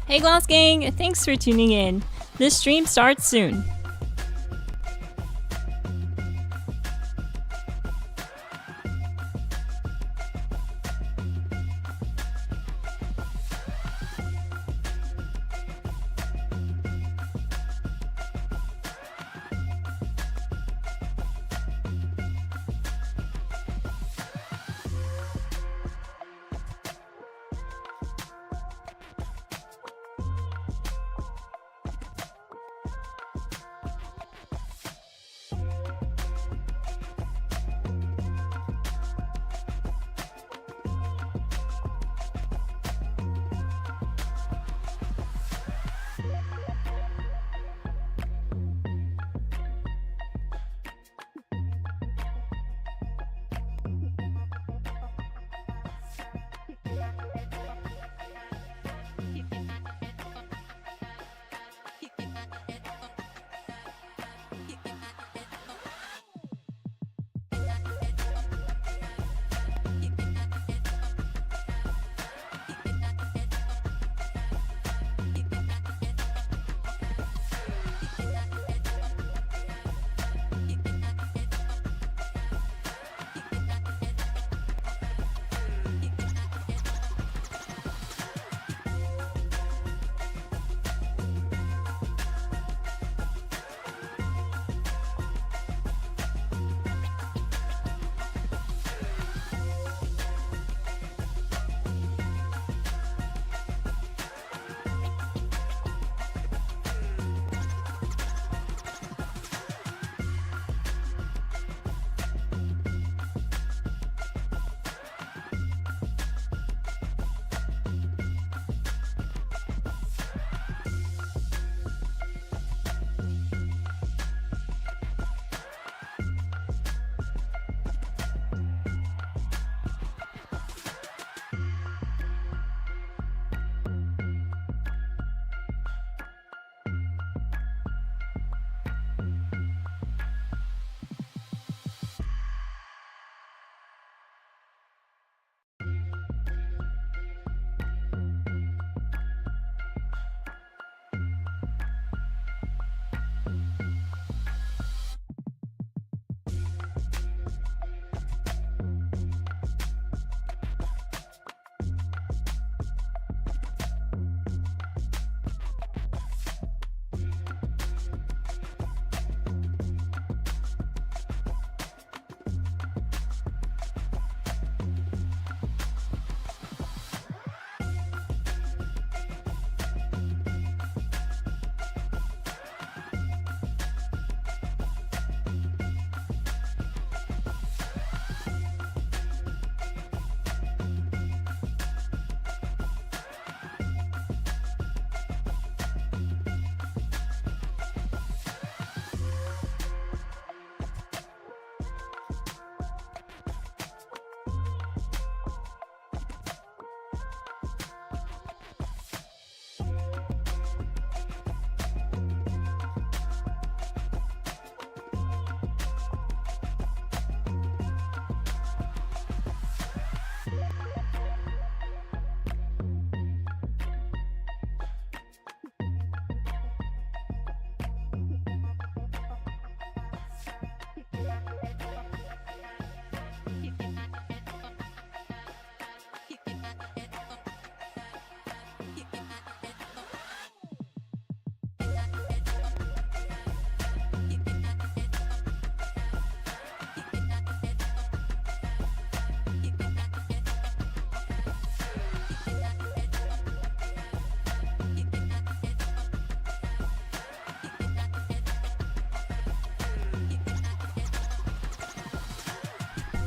Hey Glass Gang, thanks for tuning in. This stream starts soon.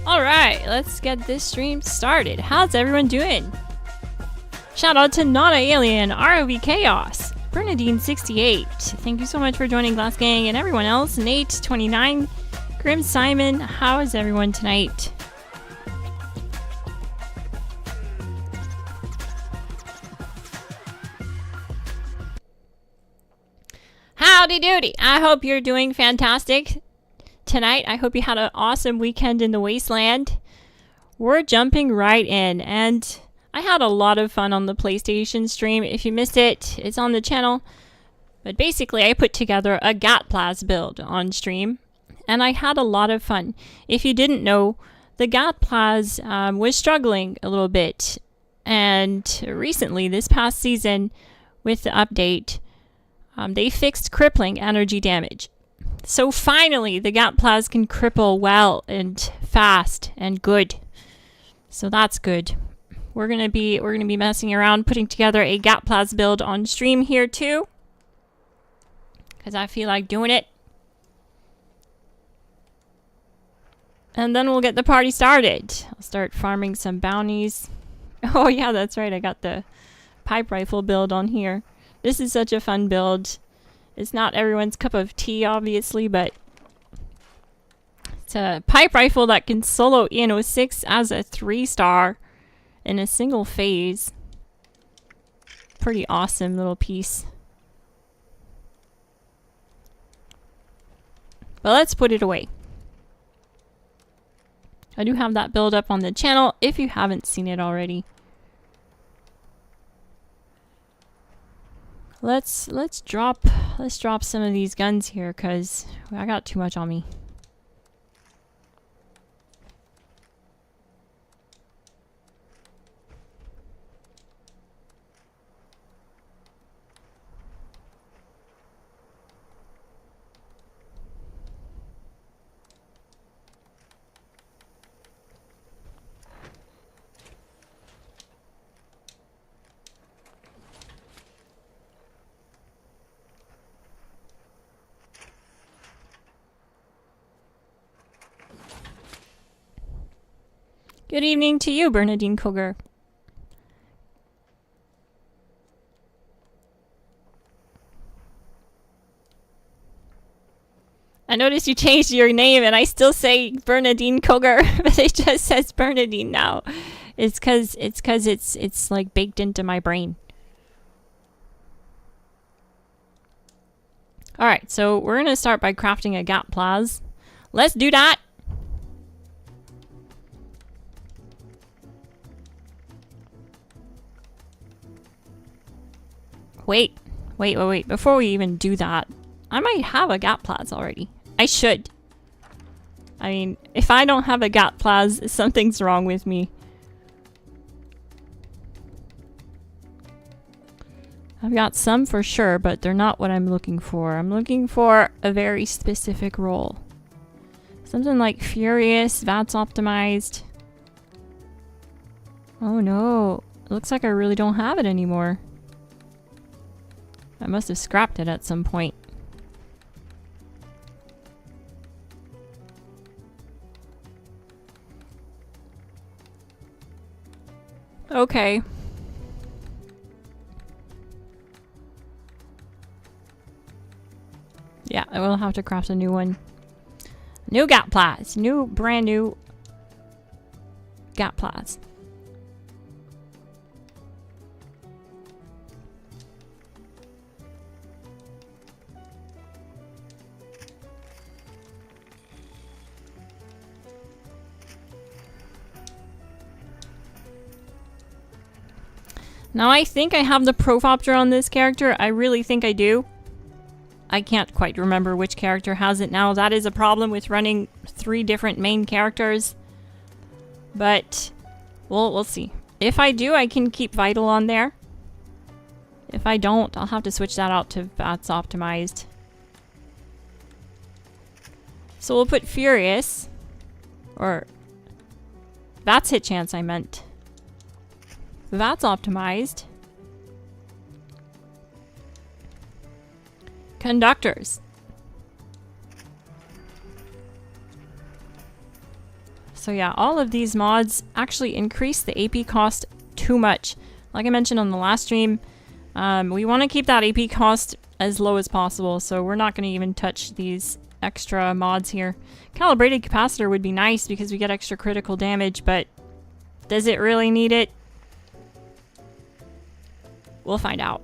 Alright, let's get this stream started. How's everyone doing? Shout out to Not a Alien, ROV Chaos, Bernadine68. Thank you so much for joining Glass Gang, and everyone else. Nate29, Grim Simon. How is everyone tonight? Howdy doody. I hope you're doing fantastic tonight. I hope you had an awesome weekend in the wasteland. We're jumping right in, and I had a lot of fun on the PlayStation stream. If you missed it, it's on the channel. But basically, I put together a Gatplas build on stream, and I had a lot of fun. If you didn't know, the Gatplas was struggling a little bit, and recently, this past season, with the update, they fixed crippling energy damage. So finally, the Gatplas can cripple well and fast and good. So that's good. We're gonna be messing around, putting together a Gatplas build on stream here too, because I feel like doing it. And then we'll get the party started. I'll start farming some bounties. Oh yeah, that's right. I got the pipe rifle build on here. This is such a fun build. It's not everyone's cup of tea, obviously, but it's a pipe rifle that can solo EN06 as a 3-star in a single phase. Pretty awesome little piece. But let's put it away. I do have that build up on the channel if you haven't seen it already. Let's drop some of these guns here, cause I got too much on me. Good evening to you, Bernadine Koger. I noticed you changed your name and I still say Bernadine Koger, but it just says Bernadine now. It's cause it's like baked into my brain. Alright, so we're gonna start by crafting a Gatplas. Let's do that! Wait. Before we even do that, I might have a Gatplas already. I should. I mean, if I don't have a Gatplas, something's wrong with me. I've got some for sure, but they're not what I'm looking for. I'm looking for a very specific role. Something like Furious, VATS optimized. Oh no. It looks like I really don't have it anymore. I must have scrapped it at some point. Okay. Yeah, I will have to craft a new one. New Gatplas. Brand new Gatplas. Now I think I have the Profopter on this character. I really think I do. I can't quite remember which character has it now. That is a problem with running 3 different main characters. But we'll see. If I do, I can keep Vital on there. If I don't, I'll have to switch that out to VATS optimized. So we'll put Furious. Or VATS hit chance, I meant. VATS optimized. Conductors. So yeah, all of these mods actually increase the AP cost too much. Like I mentioned on the last stream, we want to keep that AP cost as low as possible, so we're not going to even touch these extra mods here. Calibrated capacitor would be nice because we get extra critical damage, but does it really need it? We'll find out.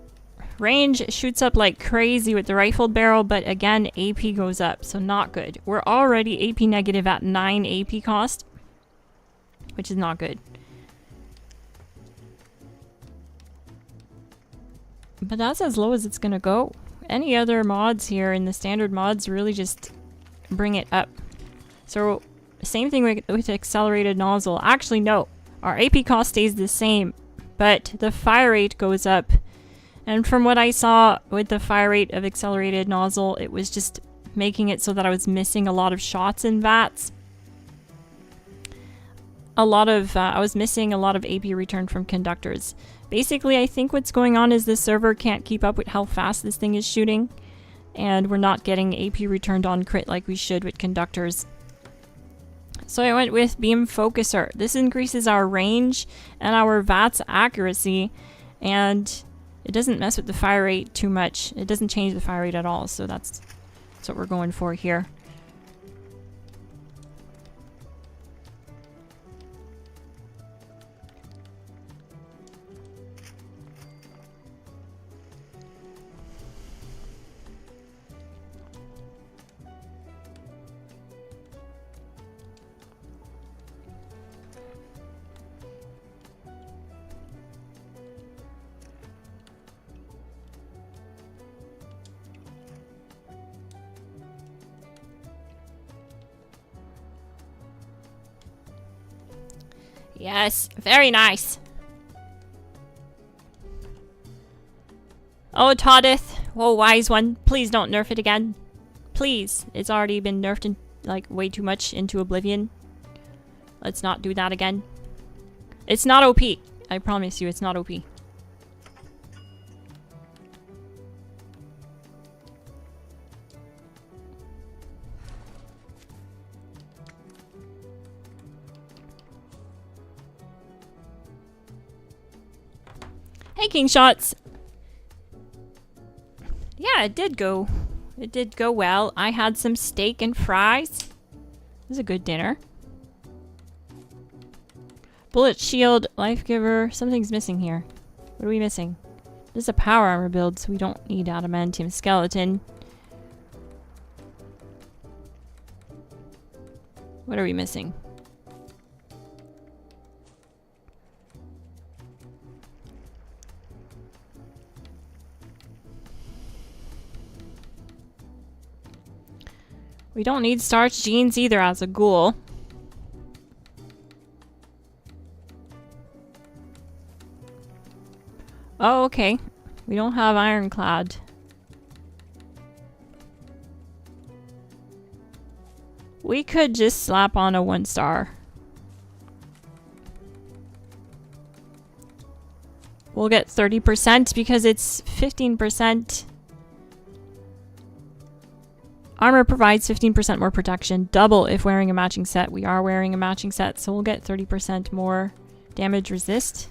Range shoots up like crazy with the rifled barrel, but again, AP goes up, so not good. We're already AP negative at 9 AP cost, which is not good. But that's as low as it's gonna go. Any other mods here in the standard mods really just bring it up. So same thing with accelerated nozzle. Actually, no. Our AP cost stays the same, but the fire rate goes up. And from what I saw with the fire rate of accelerated nozzle, it was just making it so that I was missing a lot of shots in VATS. I was missing a lot of AP return from conductors. Basically, I think what's going on is the server can't keep up with how fast this thing is shooting, and we're not getting AP returned on crit like we should with conductors. So I went with Beam Focuser. This increases our range and our VATS accuracy, and it doesn't mess with the fire rate too much. It doesn't change the fire rate at all, so that's what we're going for here. Yes, very nice. Oh, Toddith. Oh, wise one. Please don't nerf it again. Please. It's already been nerfed in, like, way too much into oblivion. Let's not do that again. It's not OP. I promise you, it's not OP. Hey, King Shots. Yeah, it did go well. I had some steak and fries. It was a good dinner. Bullet shield, life giver. Something's missing here. What are we missing? This is a power armor build, so we don't need adamantium skeleton. What are we missing? We don't need starch genes either as a ghoul. Oh, okay. We don't have ironclad. We could just slap on a 1-star. We'll get 30% because it's 15%. Armor provides 15% more protection, double if wearing a matching set. We are wearing a matching set, so we'll get 30% more damage resist.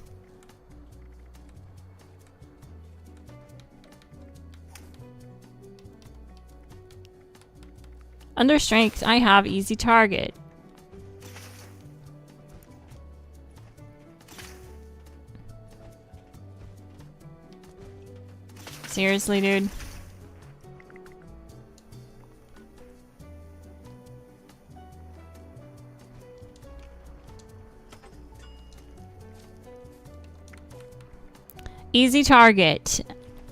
Under strength, I have easy target. Seriously, dude? Easy target.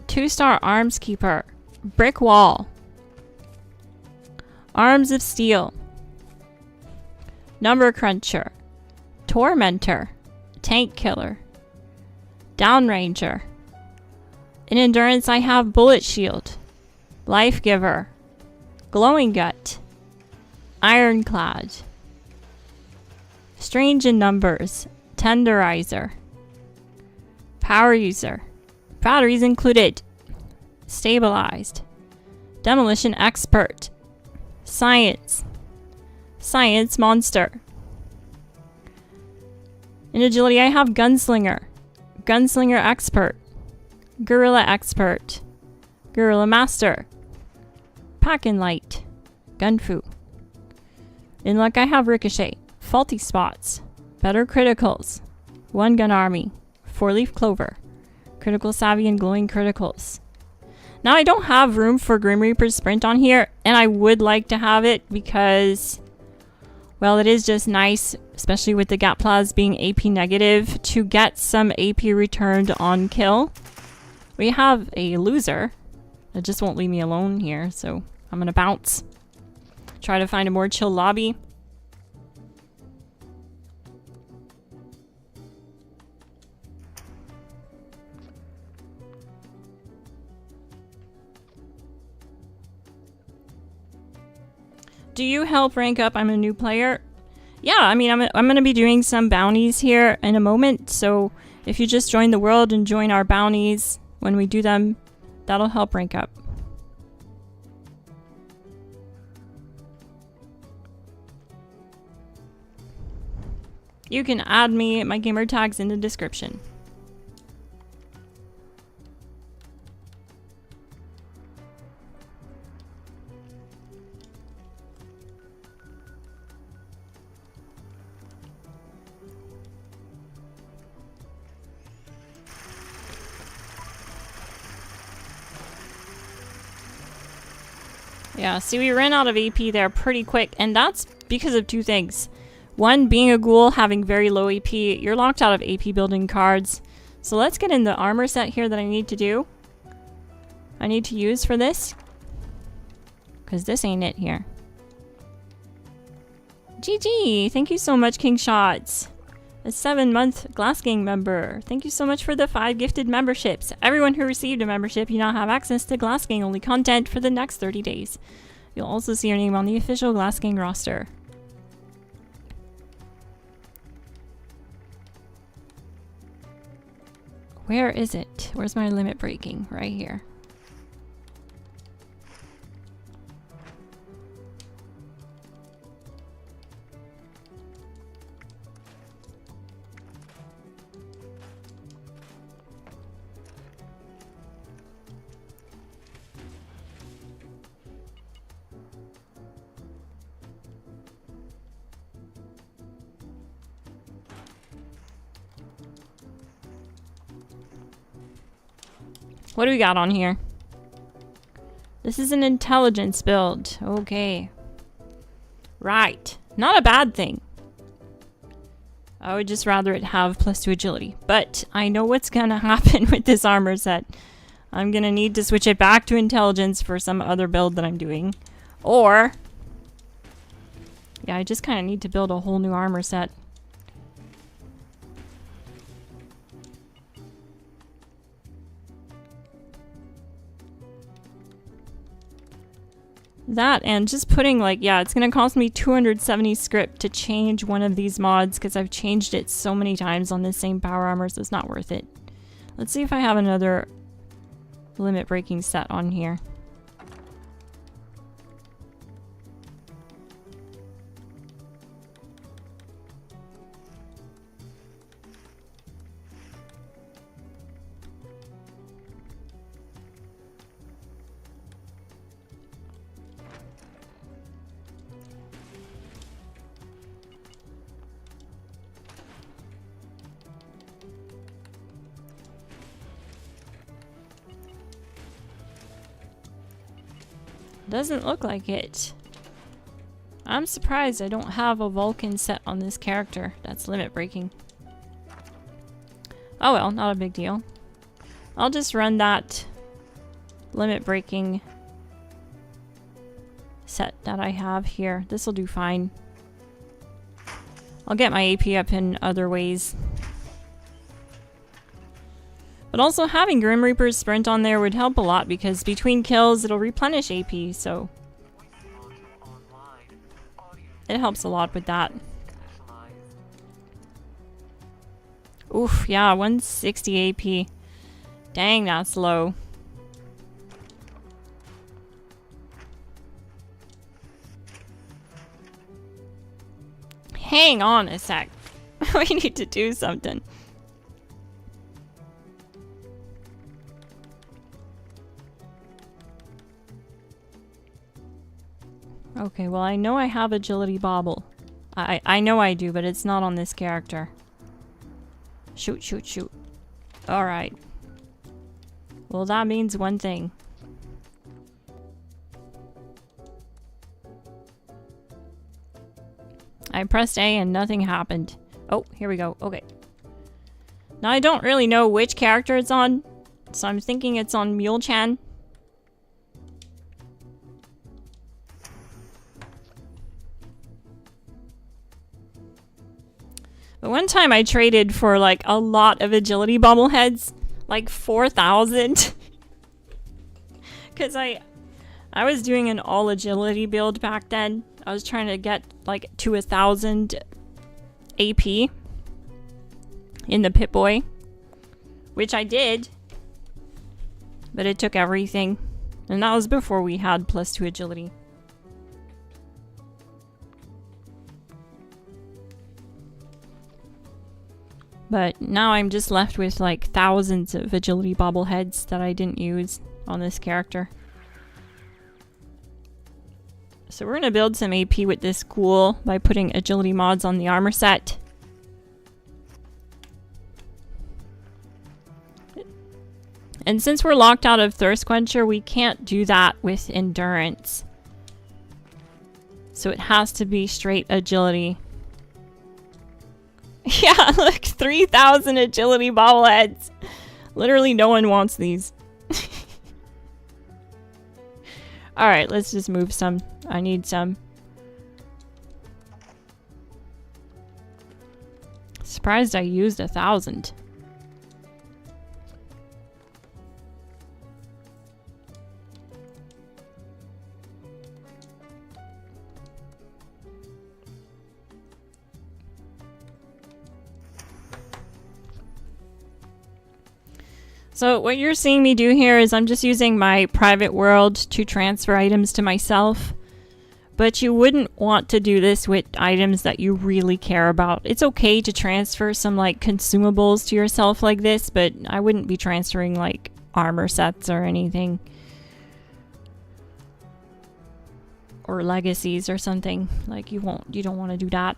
2-star arms keeper. Brick wall. Arms of steel. Number cruncher. Tormentor. Tank killer. Downranger. In endurance I have bullet shield. Life giver. Glowing gut. Ironclad. Strange in numbers. Tenderizer. Power user. Batteries included. Stabilized. Demolition expert. Science. Science monster. In agility I have gunslinger. Gunslinger expert. Guerrilla expert. Guerrilla master. Pack and light. Gunfu. In luck I have ricochet. Faulty spots. Better criticals. 1 gun army. 4-leaf clover. Critical savvy and glowing criticals. Now I don't have room for Grim Reaper's sprint on here, and I would like to have it because, well, it is just nice, especially with the Gatplas being AP negative, to get some AP returned on kill. We have a loser that just won't leave me alone here, so I'm gonna bounce. Try to find a more chill lobby. Do you help rank up? I'm a new player. Yeah, I mean, I'm gonna be doing some bounties here in a moment, so if you just join the world and join our bounties when we do them, that'll help rank up. You can add me, my gamer tag's in the description. Yeah, see, we ran out of AP there pretty quick, and that's because of two things. One, being a ghoul, having very low AP, you're locked out of AP building cards. So let's get in the armor set here that I need to do. I need to use for this. Because this ain't it here. GG! Thank you so much, King Shots. A 7-month GLASSGANG member. Thank you so much for the 5 gifted memberships. Everyone who received a membership, you now have access to GLASSGANG only content for the next 30 days. You'll also see your name on the official GLASSGANG roster. Where is it? Where's my limit breaking? Right here. What do we got on here? This is an intelligence build. Okay. Right. Not a bad thing. I would just rather it have +2 agility. But I know what's gonna happen with this armor set. I'm gonna need to switch it back to intelligence for some other build that I'm doing. Or... yeah, I just kind of need to build a whole new armor set. That and just putting like, yeah, it's gonna cost me 270 script to change one of these mods because I've changed it so many times on this same power armor, so it's not worth it. Let's see if I have another limit breaking set on here. Doesn't look like it. I'm surprised I don't have a Vulcan set on this character. That's limit breaking. Oh well, not a big deal. I'll just run that limit breaking set that I have here. This will do fine. I'll get my AP up in other ways. But also having Grim Reaper's Sprint on there would help a lot because between kills it'll replenish AP, so it helps a lot with that. Oof, yeah, 160 AP. Dang, that's low. Hang on a sec. We need to do something. Okay, well I know I have agility bobble. I know I do, but it's not on this character. Shoot, shoot, shoot. Alright. Well, that means one thing. I pressed A and nothing happened. Oh, here we go. Okay. Now I don't really know which character it's on, So I'm thinking it's on Mule-chan. But one time I traded for like a lot of agility bobbleheads, like 4,000. Because I was doing an all agility build back then. I was trying to get like to 1,000 AP in the Pip-Boy, which I did, but it took everything. And that was before we had +2 agility. But now I'm just left with like thousands of agility bobbleheads that I didn't use on this character. So we're gonna build some AP with this ghoul by putting agility mods on the armor set. And since we're locked out of Thirst Quencher, we can't do that with endurance. So it has to be straight agility. Yeah, look, 3,000 agility bobbleheads. Literally no one wants these. Alright, let's just move some. I need some. Surprised I used 1,000. So what you're seeing me do here is I'm just using my private world to transfer items to myself. But you wouldn't want to do this with items that you really care about. It's okay to transfer some like consumables to yourself like this, but I wouldn't be transferring like armor sets or anything. Or legacies or something. Like you don't want to do that.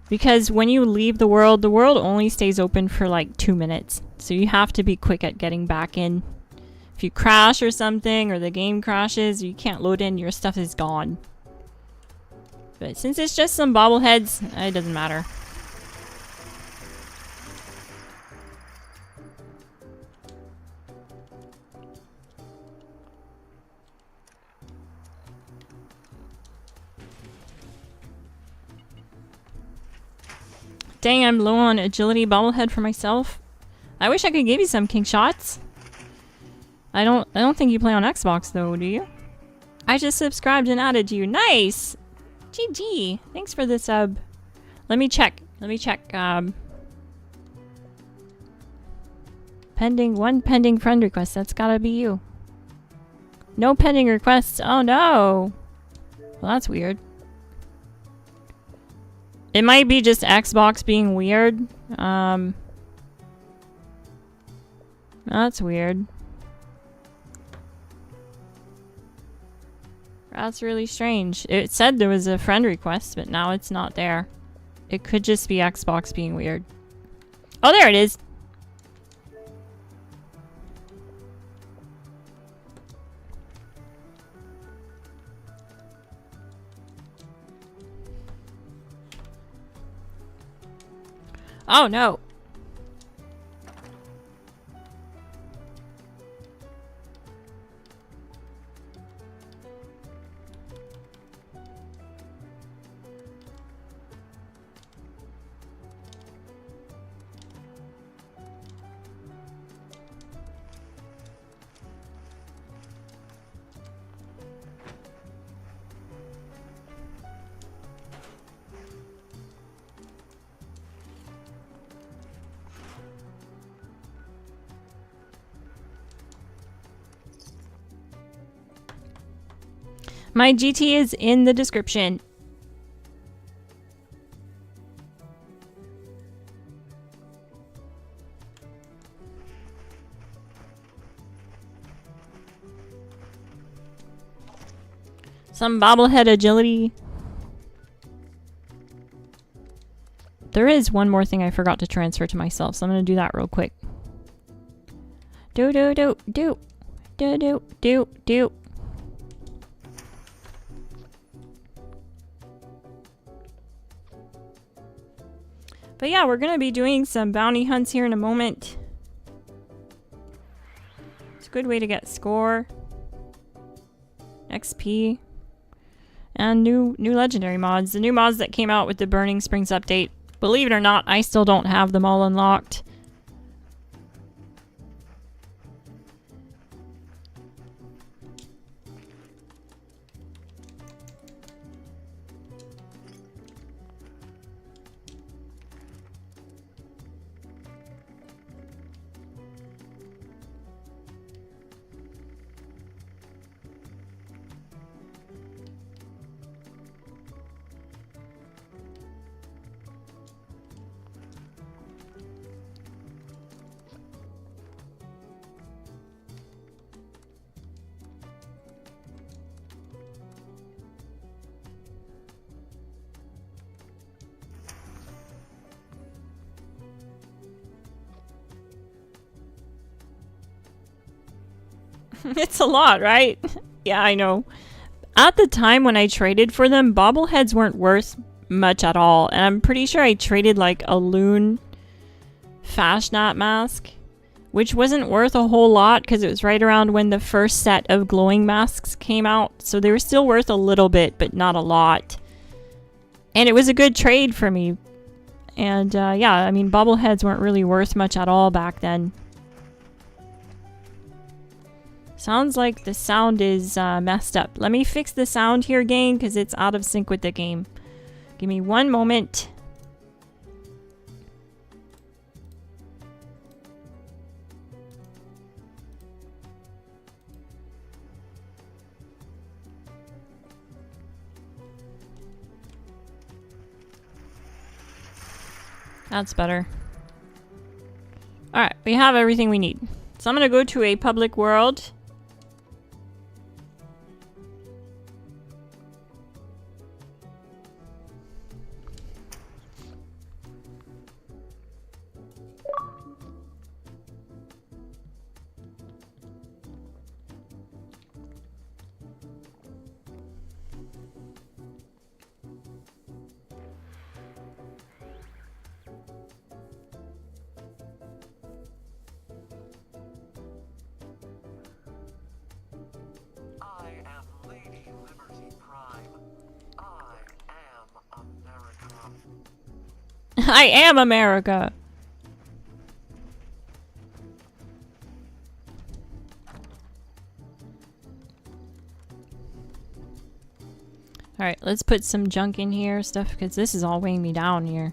Because when you leave the world only stays open for like 2 minutes. So you have to be quick at getting back in. If you crash or something, or the game crashes, you can't load in, your stuff is gone. But since it's just some bobbleheads, it doesn't matter. Dang, I'm low on agility bobblehead for myself. I wish I could give you some king shots. I don't think you play on Xbox though, do you? I just subscribed and added you. Nice! GG. Thanks for the sub. Let me check. One pending friend request. That's gotta be you. No pending requests. Oh no! Well, that's weird. It might be just Xbox being weird. That's weird. That's really strange. It said there was a friend request, but now it's not there. It could just be Xbox being weird. Oh, there it is. Oh no. My GT is in the description. Some bobblehead agility. There is one more thing I forgot to transfer to myself, so I'm gonna do that real quick. Do. But yeah, we're gonna be doing some bounty hunts here in a moment. Good way to get score, XP, and new legendary mods. The new mods that came out with the Burning Springs update. Believe it or not, I still don't have them all unlocked. It's a lot, right? Yeah, I know. At the time when I traded for them, bobbleheads weren't worth much at all. And I'm pretty sure I traded like a loon fashionat mask, which wasn't worth a whole lot because it was right around when the first set of glowing masks came out. So they were still worth a little bit, but not a lot. And it was a good trade for me. And yeah, I mean, bobbleheads weren't really worth much at all back then. Sounds like the sound is messed up. Let me fix the sound here, gang, because it's out of sync with the game. Give me one moment. That's better. Alright, we have everything we need. So I'm going to go to a public world. I am America. Alright, let's put some junk in here, stuff, because this is all weighing me down here.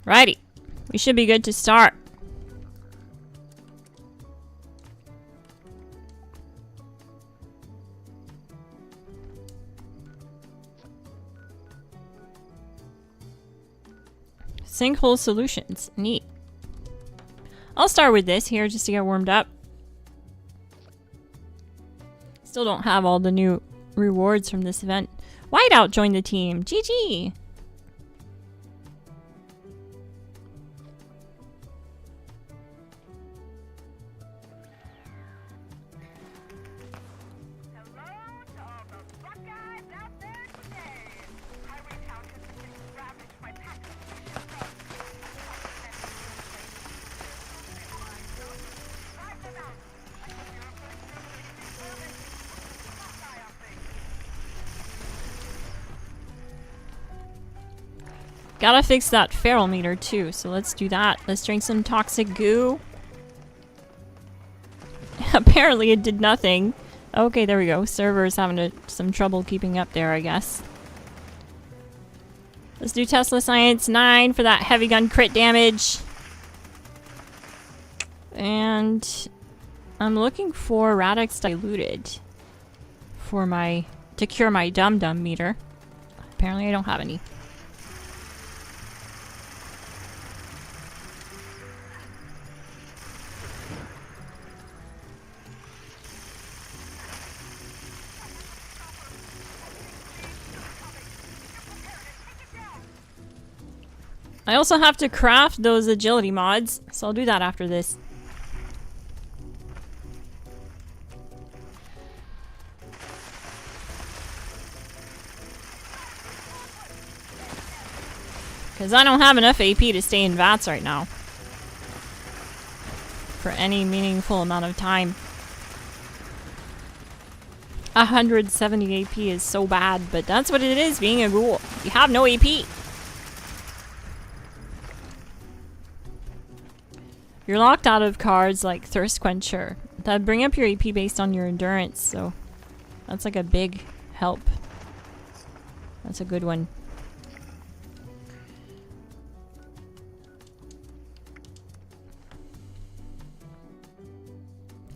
Righty. We should be good to start. Sinkhole solutions. Neat. I'll start with this here just to get warmed up. Still don't have all the new rewards from this event. Whiteout joined the team. GG! Gotta fix that feral meter too, so let's do that. Let's drink some toxic goo. Apparently it did nothing. Okay, there we go. Server's having some trouble keeping up there, I guess. Let's do Tesla Science 9 for that heavy gun crit damage. And I'm looking for Radix Diluted for to cure my dum-dum meter. Apparently I don't have any. I also have to craft those agility mods, so I'll do that after this. Because I don't have enough AP to stay in VATS right now. For any meaningful amount of time. 170 AP is so bad, but that's what it is being a ghoul. You have no AP. You're locked out of cards like Thirst Quencher that bring up your AP based on your endurance, so that's like a big help. That's a good one.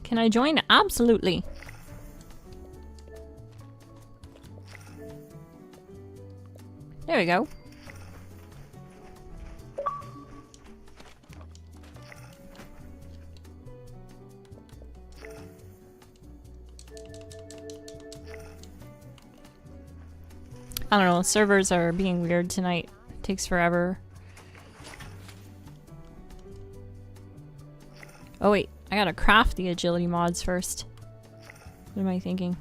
Can I join? Absolutely. There we go. I don't know, servers are being weird tonight. It takes forever. Oh wait, I gotta craft the agility mods first. What am I thinking?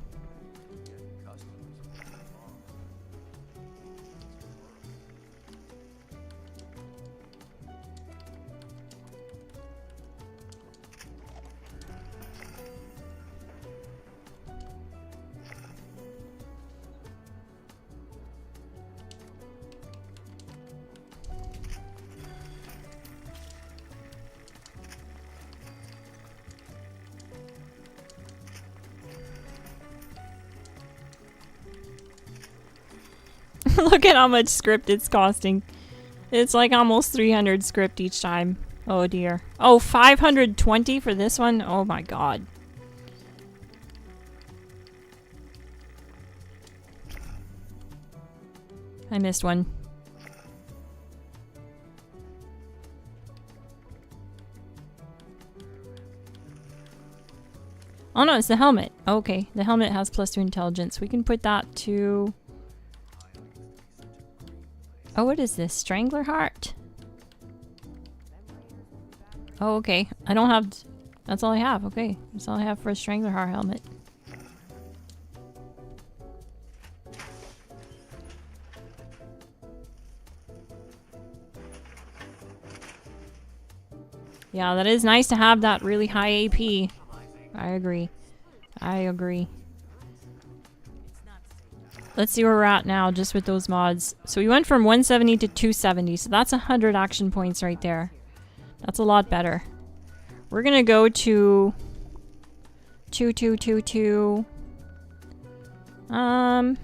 Look at how much script it's costing. It's like almost 300 script each time. Oh dear. Oh, 520 for this one? Oh my god. I missed one. Oh no, it's the helmet. Okay, the helmet has +2 intelligence. We can put that to... Oh, what is this? Strangler Heart? Oh, okay. I don't have... That's all I have. Okay. That's all I have for a Strangler Heart helmet. Yeah, that is nice to have that really high AP. I agree. I agree. Let's see where we're at now, just with those mods. So we went from 170 to 270, so that's 100 action points right there. That's a lot better. We're gonna go to 2222. I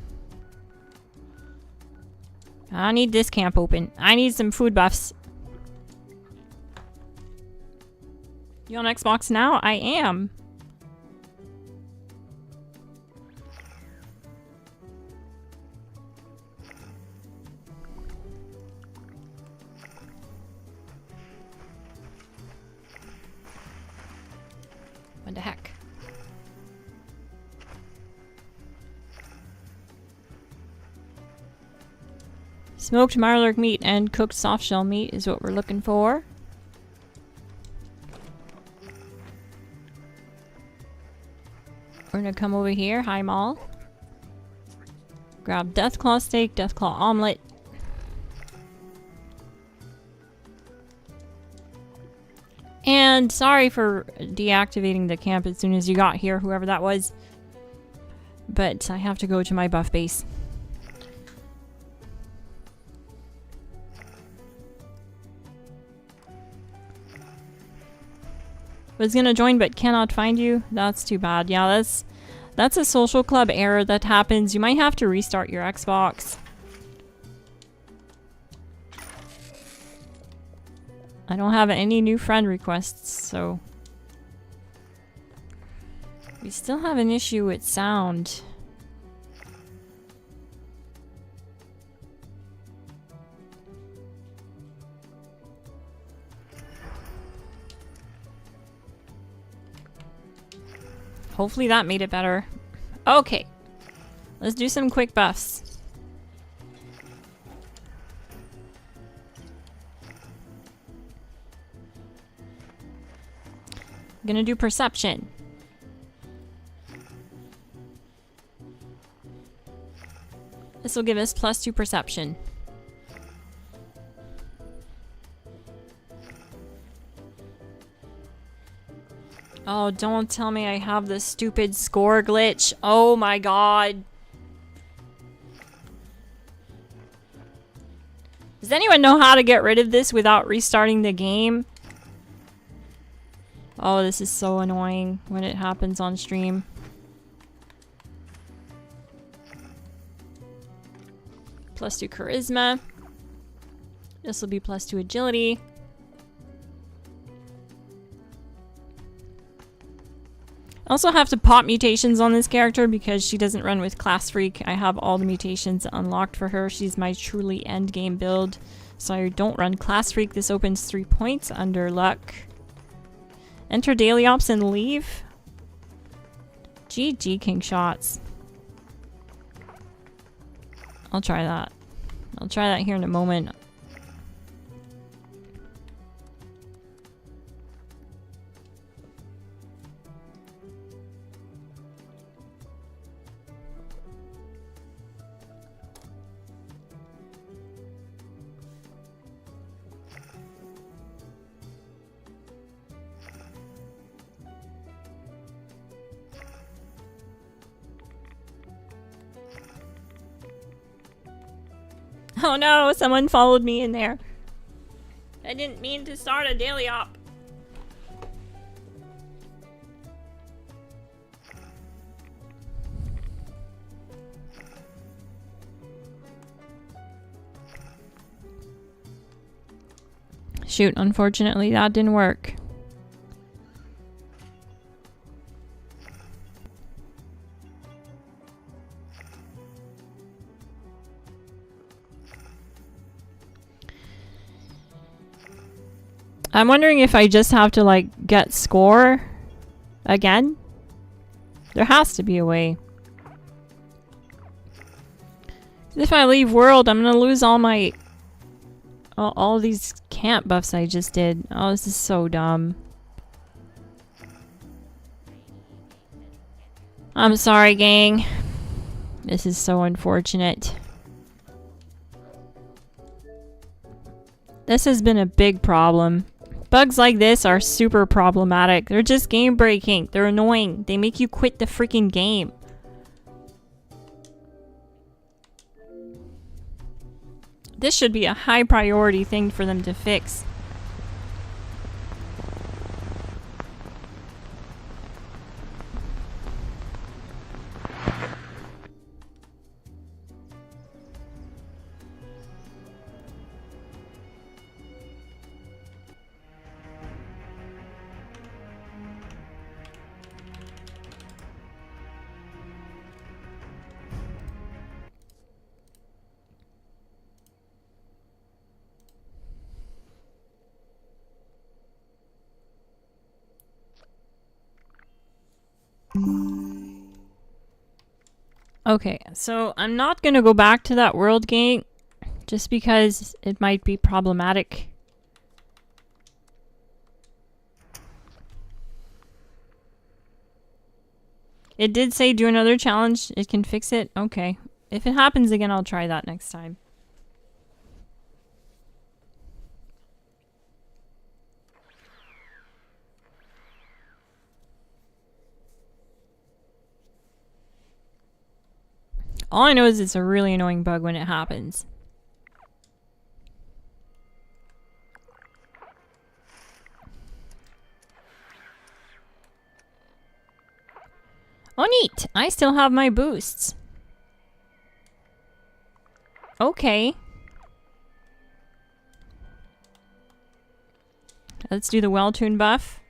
need this camp open. I need some food buffs. You on Xbox now? I am. What the heck? Smoked marlark meat and cooked softshell meat is what we're looking for. We're gonna come over here. Hi, Maul. Grab deathclaw steak, deathclaw omelet. And sorry for deactivating the camp as soon as you got here, whoever that was. But I have to go to my buff base. Was gonna join but cannot find you. That's too bad. Yeah, that's a social club error that happens. You might have to restart your Xbox. I don't have any new friend requests, so... We still have an issue with sound. Hopefully that made it better. Okay. Let's do some quick buffs. Gonna do perception. This will give us +2 perception. Oh, don't tell me I have this stupid score glitch. Oh my god. Does anyone know how to get rid of this without restarting the game? Oh, this is so annoying when it happens on stream. +2 charisma. This will be +2 agility. I also have to pop mutations on this character because she doesn't run with Class Freak. I have all the mutations unlocked for her. She's my truly endgame build. So I don't run Class Freak. This opens 3 points under luck. Enter daily ops and leave. GG king shots. I'll try that. I'll try that here in a moment. Oh no, someone followed me in there. I didn't mean to start a daily op. Shoot, unfortunately that didn't work. I'm wondering if I just have to like get score again. There has to be a way. If I leave world, I'm gonna lose all my all these camp buffs I just did. Oh, this is so dumb. I'm sorry, gang. This is so unfortunate. This has been a big problem. Bugs like this are super problematic. They're just game breaking. They're annoying. They make you quit the freaking game. This should be a high priority thing for them to fix. Okay, so I'm not gonna go back to that world gang just because it might be problematic. It did say do another challenge. It can fix it. Okay. If it happens again, I'll try that next time. All I know is it's a really annoying bug when it happens. Oh neat! I still have my boosts. Okay. Let's do the well-tuned buff.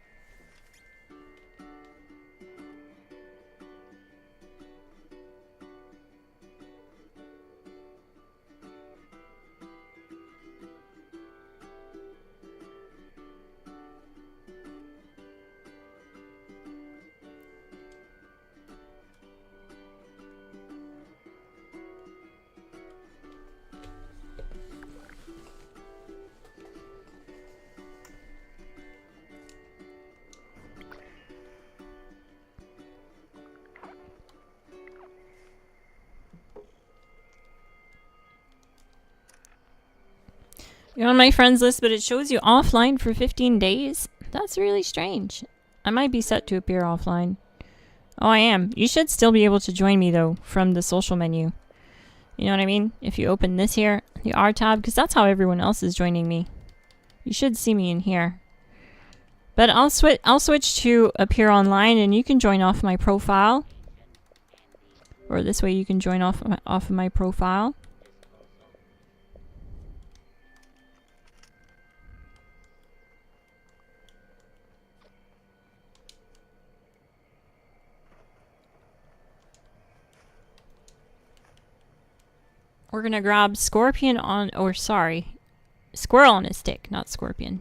You're on my friends list, but it shows you offline for 15 days? That's really strange. I might be set to appear offline. Oh, I am. You should still be able to join me, though, from the social menu. You know what I mean? If you open this here, the R tab, because that's how everyone else is joining me. You should see me in here. But I'll switch to appear online, and you can join off my profile. Or this way you can join off of my profile. We're gonna grab scorpion on, or sorry, squirrel on a stick, not scorpion.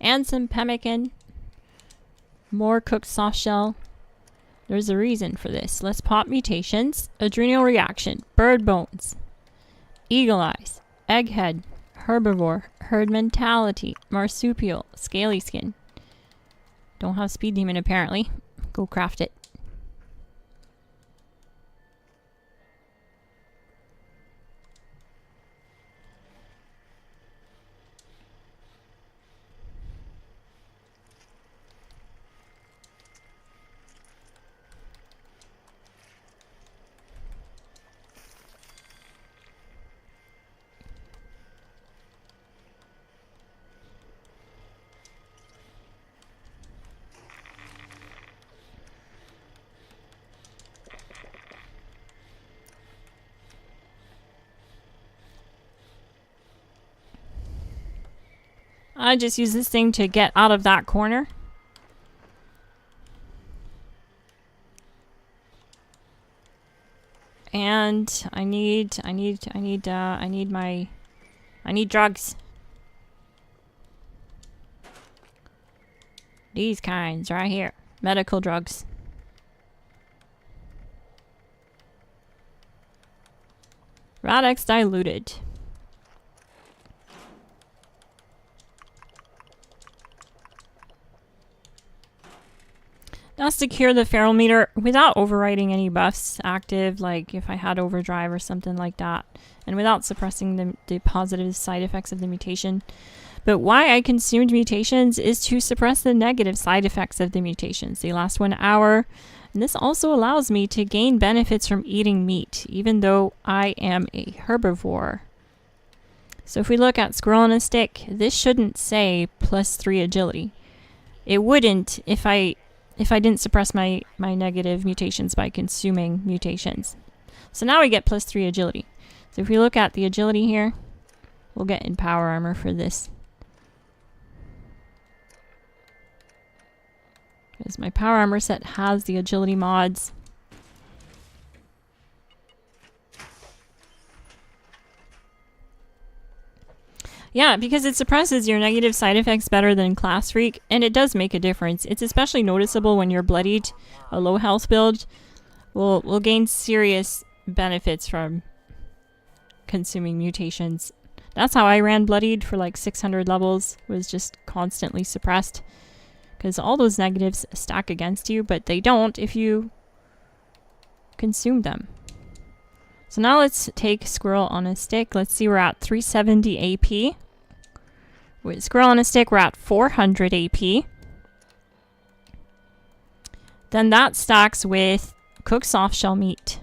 And some pemmican. More cooked soft shell. There's a reason for this. Let's pop mutations. Adrenal reaction. Bird bones. Eagle eyes. Egghead. Herbivore. Herd mentality. Marsupial. Scaly skin. Don't have speed demon apparently. Go craft it. I just use this thing to get out of that corner. And I need drugs. These kinds right here. Medical drugs. Radix diluted. That's to cure the feral meter without overriding any buffs active, like if I had overdrive or something like that, and without suppressing the positive side effects of the mutation. But why I consumed mutations is to suppress the negative side effects of the mutations. They last 1 hour, and this also allows me to gain benefits from eating meat, even though I am a herbivore. So if we look at squirrel on a stick, this shouldn't say +3 agility. It wouldn't if I didn't suppress my negative mutations by consuming mutations. So now we get +3 agility. So if we look at the agility here, we'll get in power armor for this. Because my power armor set has the agility mods. Yeah, because it suppresses your negative side effects better than Class Freak, and it does make a difference. It's especially noticeable when you're bloodied. A low health build will gain serious benefits from consuming mutations. That's how I ran bloodied for like 600 levels, was just constantly suppressed. Because all those negatives stack against you, but they don't if you consume them. So now let's take squirrel on a stick. Let's see, we're at 370 AP. With squirrel on a stick, we're at 400 AP. Then that stacks with cooked soft shell meat,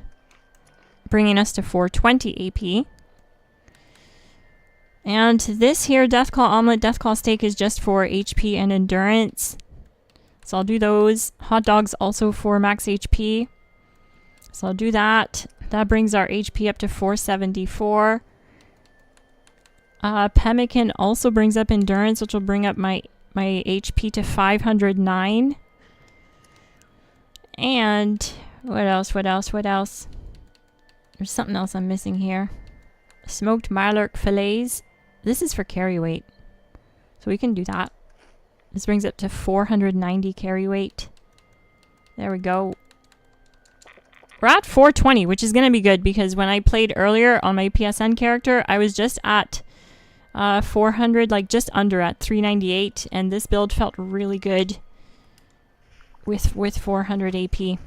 bringing us to 420 AP. And this here, Deathclaw Omelet, Deathclaw Steak is just for HP and endurance. So I'll do those. Hot dogs also for max HP. So I'll do that. That brings our HP up to 474. Pemmican also brings up endurance, which will bring up my HP to 509. And what else? There's something else I'm missing here. Smoked Mirelurk fillets. This is for carry weight. So we can do that. This brings up to 490 carry weight. There we go. We're at 420, which is going to be good because when I played earlier on my PSN character, I was just at 400, like just under at 398, and this build felt really good with 400 AP.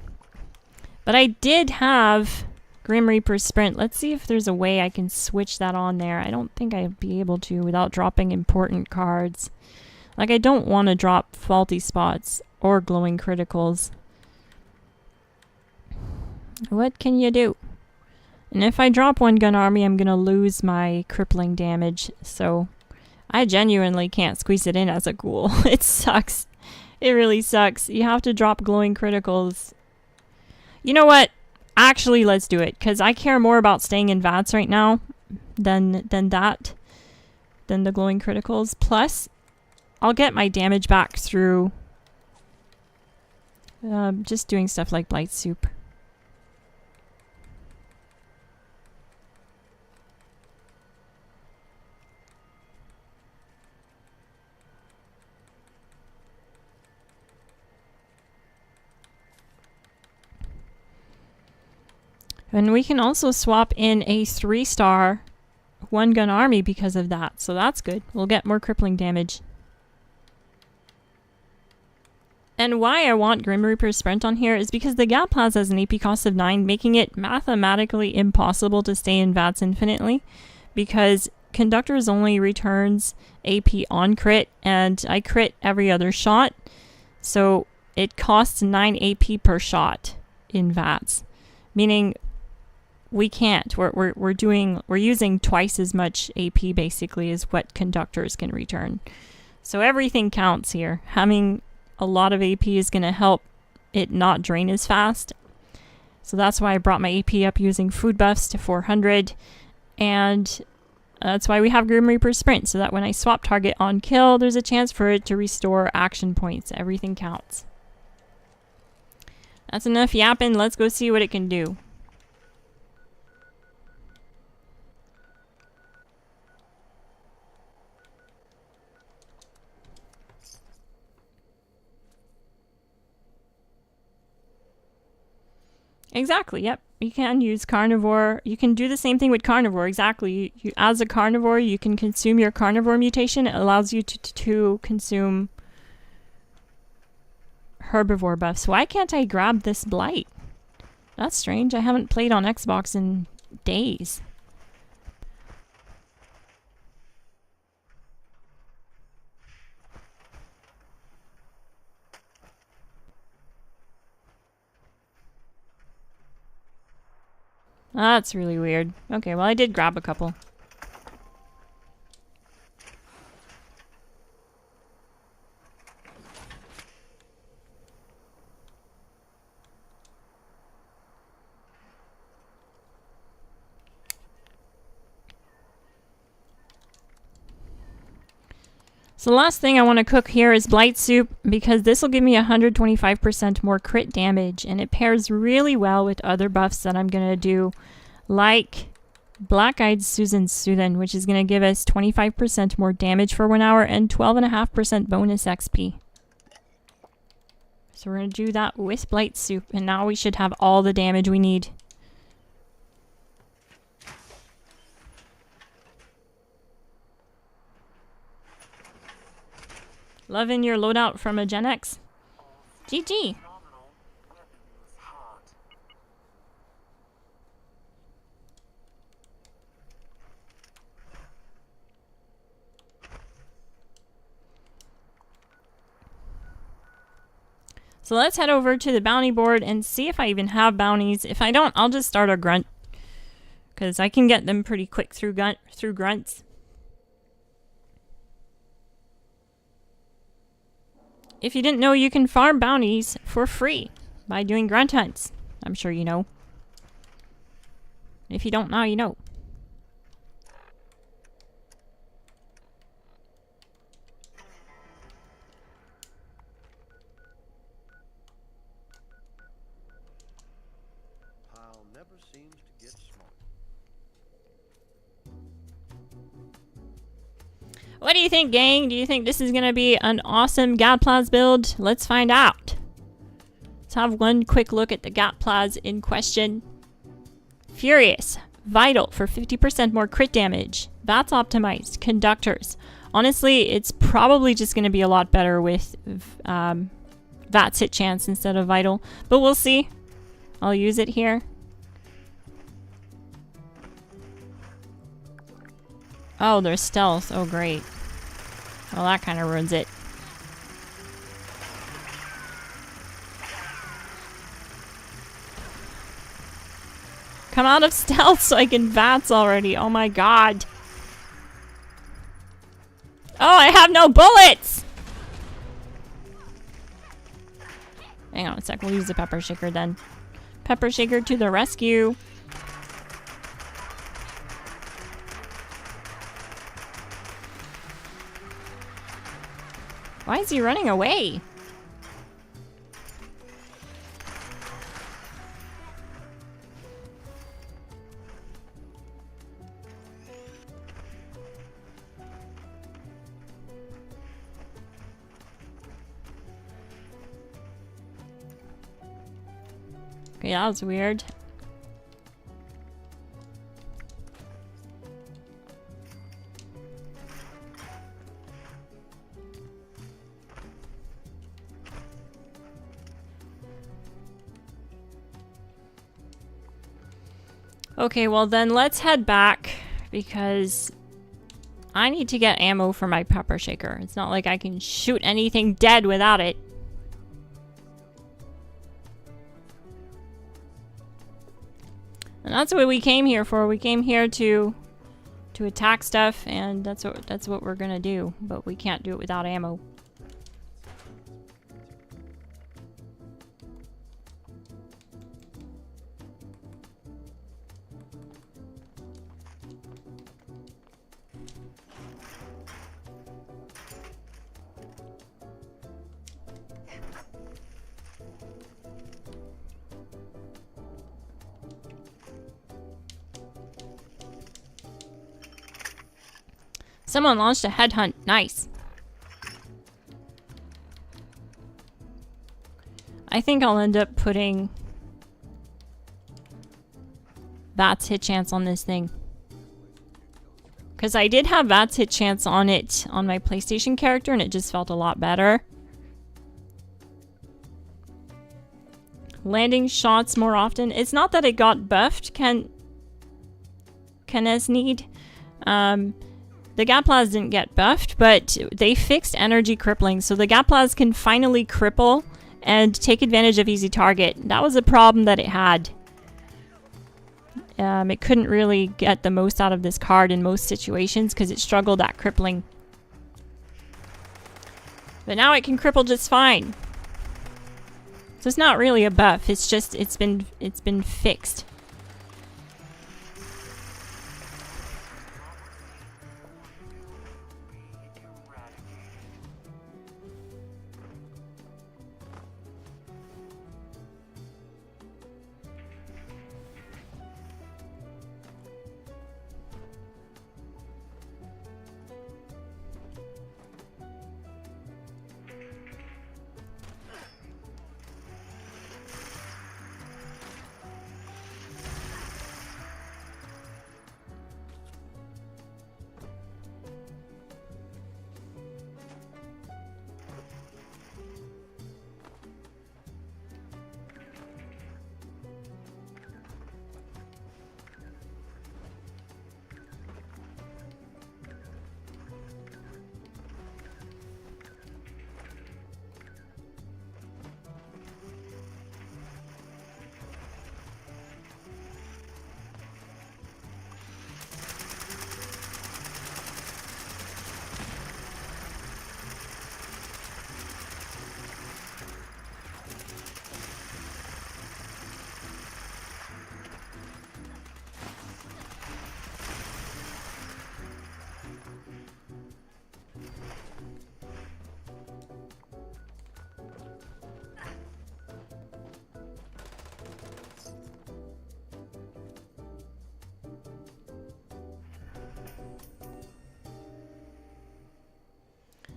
But I did have Grim Reaper Sprint. Let's see if there's a way I can switch that on there. I don't think I'd be able to without dropping important cards. Like, I don't want to drop faulty spots or glowing criticals. What can you do? And if I drop one gun army, I'm gonna lose my crippling damage, so I genuinely can't squeeze it in as a ghoul. It sucks. It really sucks. You have to drop glowing criticals. You know what? Actually, let's do it, because I care more about staying in VATS right now than the glowing criticals. Plus, I'll get my damage back through just doing stuff like Blight Soup. And we can also swap in a 3-star 1-gun army because of that, so that's good. We'll get more crippling damage. And why I want Grim Reaper Sprint on here is because the Gat Plasma has an AP cost of 9, making it mathematically impossible to stay in VATS infinitely, because Conductors only returns AP on crit, and I crit every other shot, so it costs 9 AP per shot in VATS, meaning we can't. We're using twice as much AP basically as what Conductors can return. So everything counts here. Having a lot of AP is going to help it not drain as fast. So that's why I brought my AP up using food buffs to 400, and that's why we have Grim Reaper Sprint, so that when I swap target on kill, there's a chance for it to restore action points. Everything counts. That's enough yapping. Let's go see what it can do. Exactly, yep. You can use carnivore. You can do the same thing with carnivore, exactly. You as a carnivore, you can consume your carnivore mutation. It allows you to consume herbivore buffs. Why can't I grab this blight? That's strange. I haven't played on Xbox in days. That's really weird. Okay, well I did grab a couple. So the last thing I want to cook here is Blight Soup, because this will give me 125% more crit damage, and it pairs really well with other buffs that I'm going to do, like Black-Eyed Susan Soothin', which is going to give us 25% more damage for 1 hour and 12.5% bonus XP. So we're going to do that with Blight Soup, and now we should have all the damage we need. Loving your loadout from a Gen X. GG. So let's head over to the bounty board and see if I even have bounties. If I don't, I'll just start a grunt, because I can get them pretty quick through grunts. If you didn't know, you can farm bounties for free by doing grunt hunts. I'm sure you know. If you don't now, you know. Pile never seems to get small. What do you think, gang? Do you think this is going to be an awesome Gat Plasma build? Let's find out. Let's have one quick look at the Gat Plasma in question. Furious. Vital for 50% more crit damage. VATS optimized. Conductors. Honestly, it's probably just going to be a lot better with VATS hit chance instead of Vital. But we'll see. I'll use it here. Oh, there's stealth. Oh, great. Well, that kind of ruins it. Come out of stealth so I can VATS already. Oh my god. Oh, I have no bullets! Hang on a sec, we'll use the pepper shaker then. Pepper shaker to the rescue. Why is he running away? Okay, that was weird. Okay, well then let's head back because I need to get ammo for my pepper shaker. It's not like I can shoot anything dead without it. And that's what we came here for. We came here to attack stuff, and that's what we're gonna do. But we can't do it without ammo. Someone launched a headhunt. Nice. I think I'll end up putting VATS hit chance on this thing. Because I did have VATS hit chance on it on my PlayStation character and it just felt a lot better. Landing shots more often. It's not that it got buffed, Ken as need. The Gatplas didn't get buffed, but they fixed energy crippling, so the Gatplas can finally cripple and take advantage of easy target. That was a problem that it had. It couldn't really get the most out of this card in most situations because it struggled at crippling. But now it can cripple just fine. So it's not really a buff, it's just it's been fixed.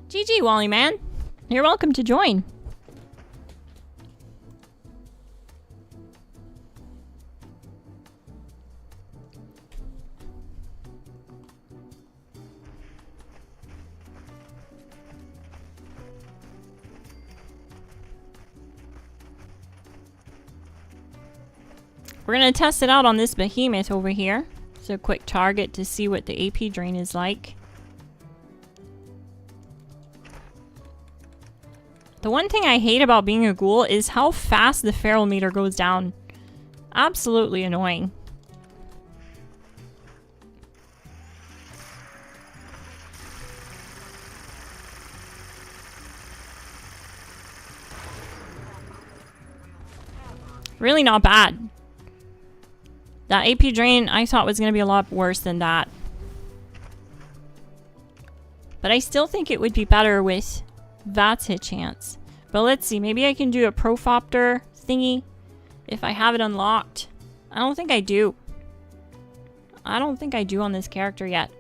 GG, Wally man. You're welcome to join. We're gonna test it out on this behemoth over here. It's a quick target to see what the AP drain is like. The one thing I hate about being a ghoul is how fast the feral meter goes down. Absolutely annoying. Really not bad. That AP drain I thought was going to be a lot worse than that. But I still think it would be better with VATS hit chance. But let's see, maybe I can do a Profopter thingy if I have it unlocked. I don't think I do. I don't think I do on this character yet.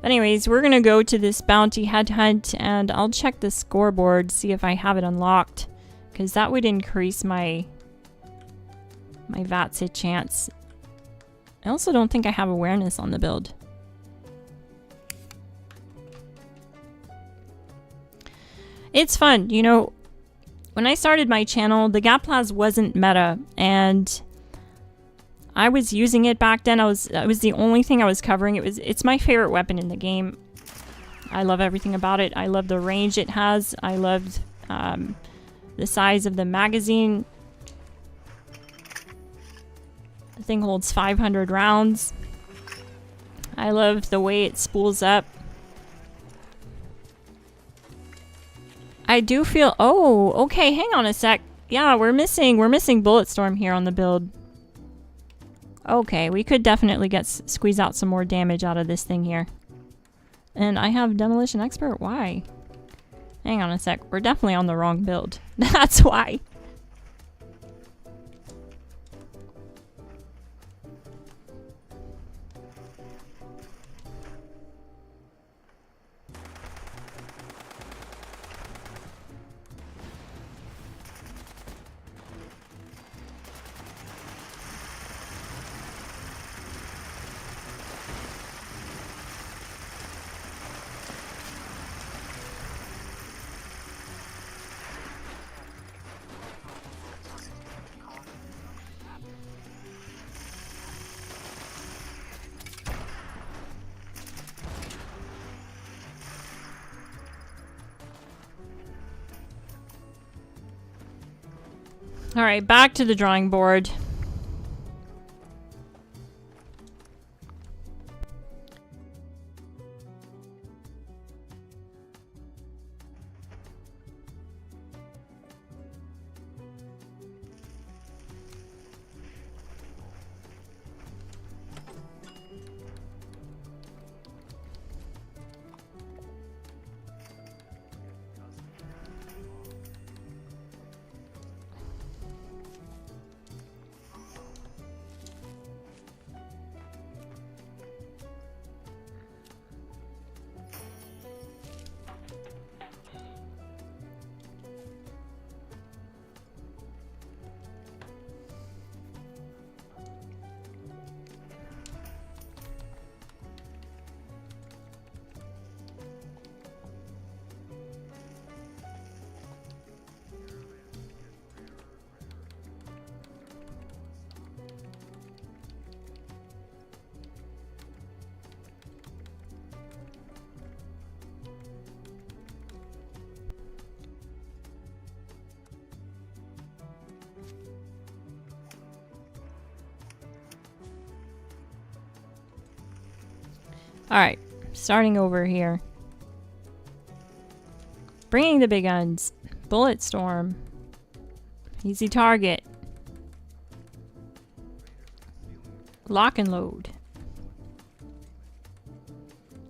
Anyways, we're gonna go to this bounty head hunt and I'll check the scoreboard, see if I have it unlocked. Because that would increase my VATS hit chance. I also don't think I have awareness on the build. It's fun, you know, when I started my channel, the Gatplas wasn't meta, and I was using it back then. It was the only thing I was covering. It's my favorite weapon in the game. I love everything about it. I love the range it has. I loved the size of the magazine. The thing holds 500 rounds. I love the way it spools up. I do feel, oh, okay, hang on a sec. Yeah, we're missing Bulletstorm here on the build. Okay, we could definitely squeeze out some more damage out of this thing here. And I have Demolition Expert, why? Hang on a sec, we're definitely on the wrong build. That's why. Alright, back to the drawing board. Alright, starting over here. Bringing the big guns. Bulletstorm. Easy target. Lock and load.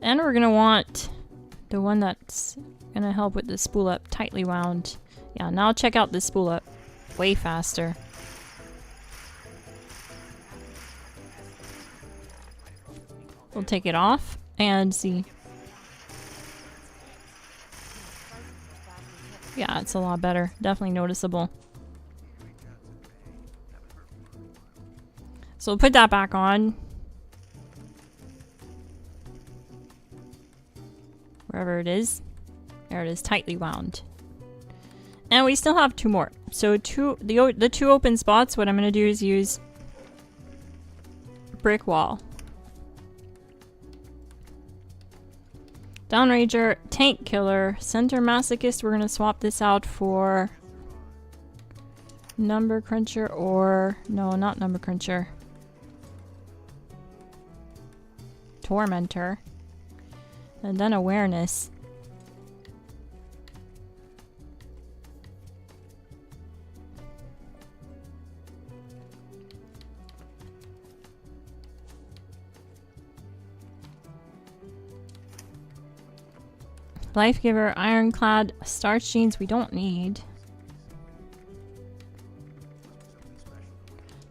And we're gonna want the one that's gonna help with the spool up. Tightly wound. Yeah, now check out the spool up. Way faster. We'll take it off and see. Yeah, it's a lot better. Definitely noticeable. So we'll put that back on. Wherever it is. There it is, tightly wound. And we still have two more. So the two open spots, what I'm going to do is use brick wall. Downrager, Tank Killer, Center Masochist. We're going to swap this out for Number Cruncher or... No, not Number Cruncher. Tormentor. And then Awareness. Life Giver, Ironclad, Starch Jeans we don't need.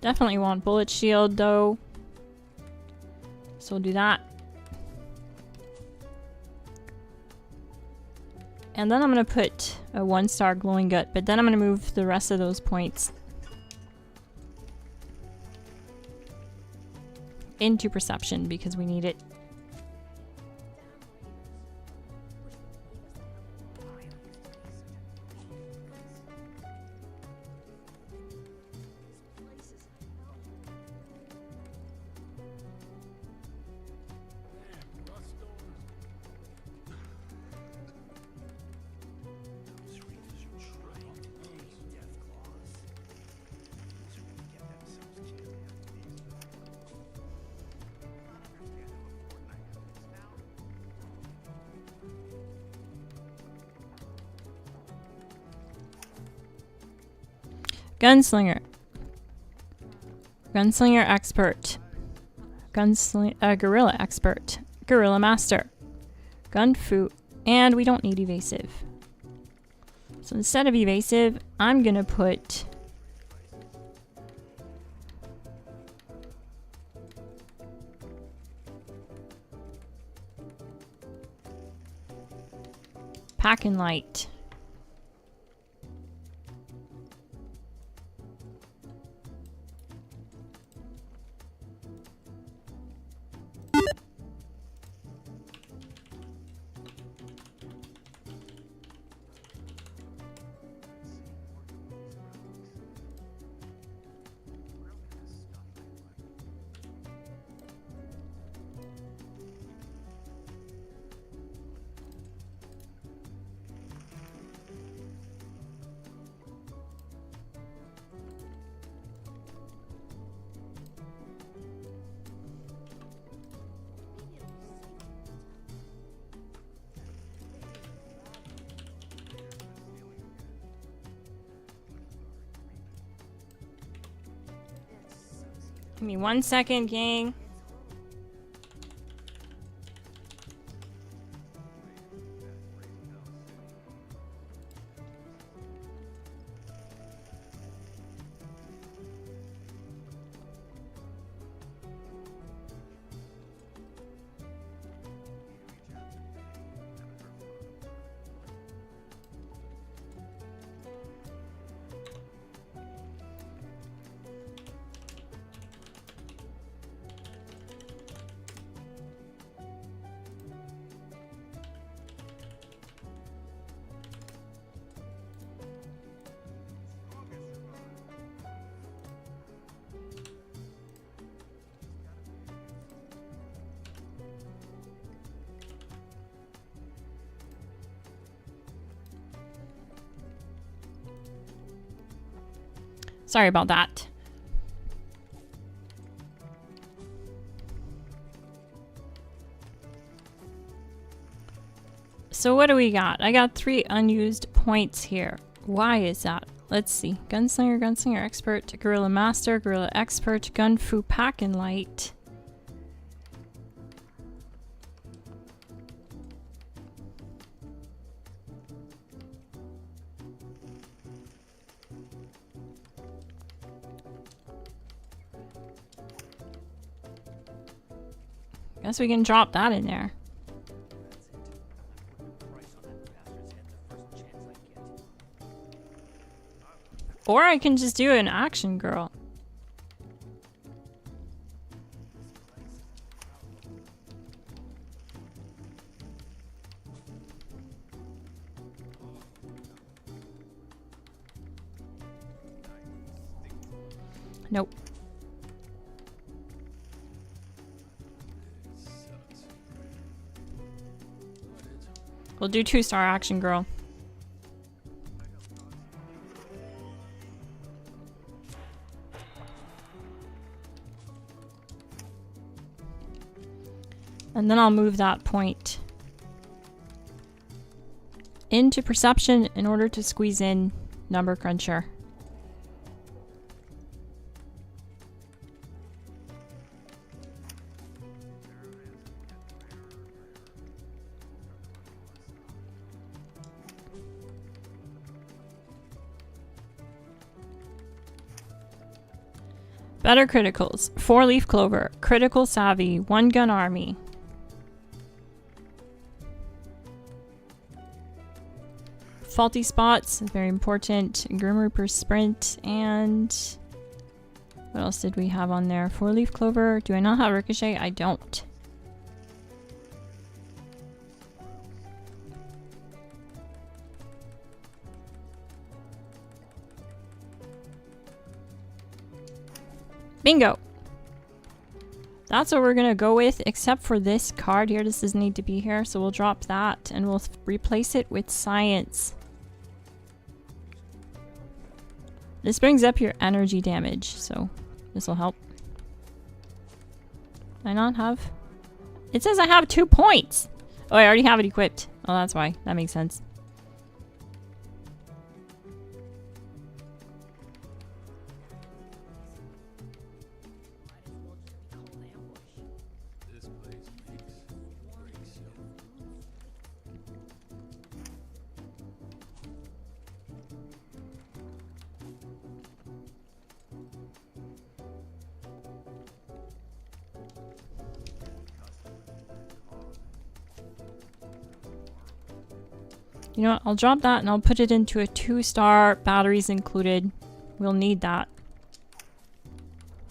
Definitely want Bullet Shield though. So we'll do that. And then I'm going to put a 1-star Glowing Gut, but then I'm going to move the rest of those points into Perception because we need it. Gunslinger. Gunslinger Expert. Guerrilla Expert. Guerrilla Master. Gunfu. And we don't need Evasive. So instead of Evasive, I'm gonna put Pack and Light. Give me 1 second, gang. Sorry about that. So what do we got? I got 3 unused points here. Why is that? Let's see. Gunslinger, Gunslinger Expert, Guerrilla Master, Guerrilla Expert, Gunfu Pack and Light. Guess we can drop that in there. Or I can just do an action girl. Nope. We'll do 2-star action girl. And then I'll move that point into Perception in order to squeeze in Number Cruncher. Better criticals. 4-leaf clover. Critical savvy. 1-gun army. Faulty spots. Very important. Grim Reaper sprint. And what else did we have on there? 4-leaf clover. Do I not have ricochet? I don't. Bingo! That's what we're gonna go with, except for this card here. This doesn't need to be here, so we'll drop that and we'll replace it with science. This brings up your energy damage, so this will help. Do I not have? It says I have 2 points! Oh, I already have it equipped. Oh, that's why. That makes sense. You know what? I'll drop that and I'll put it into a 2-star, batteries included. We'll need that.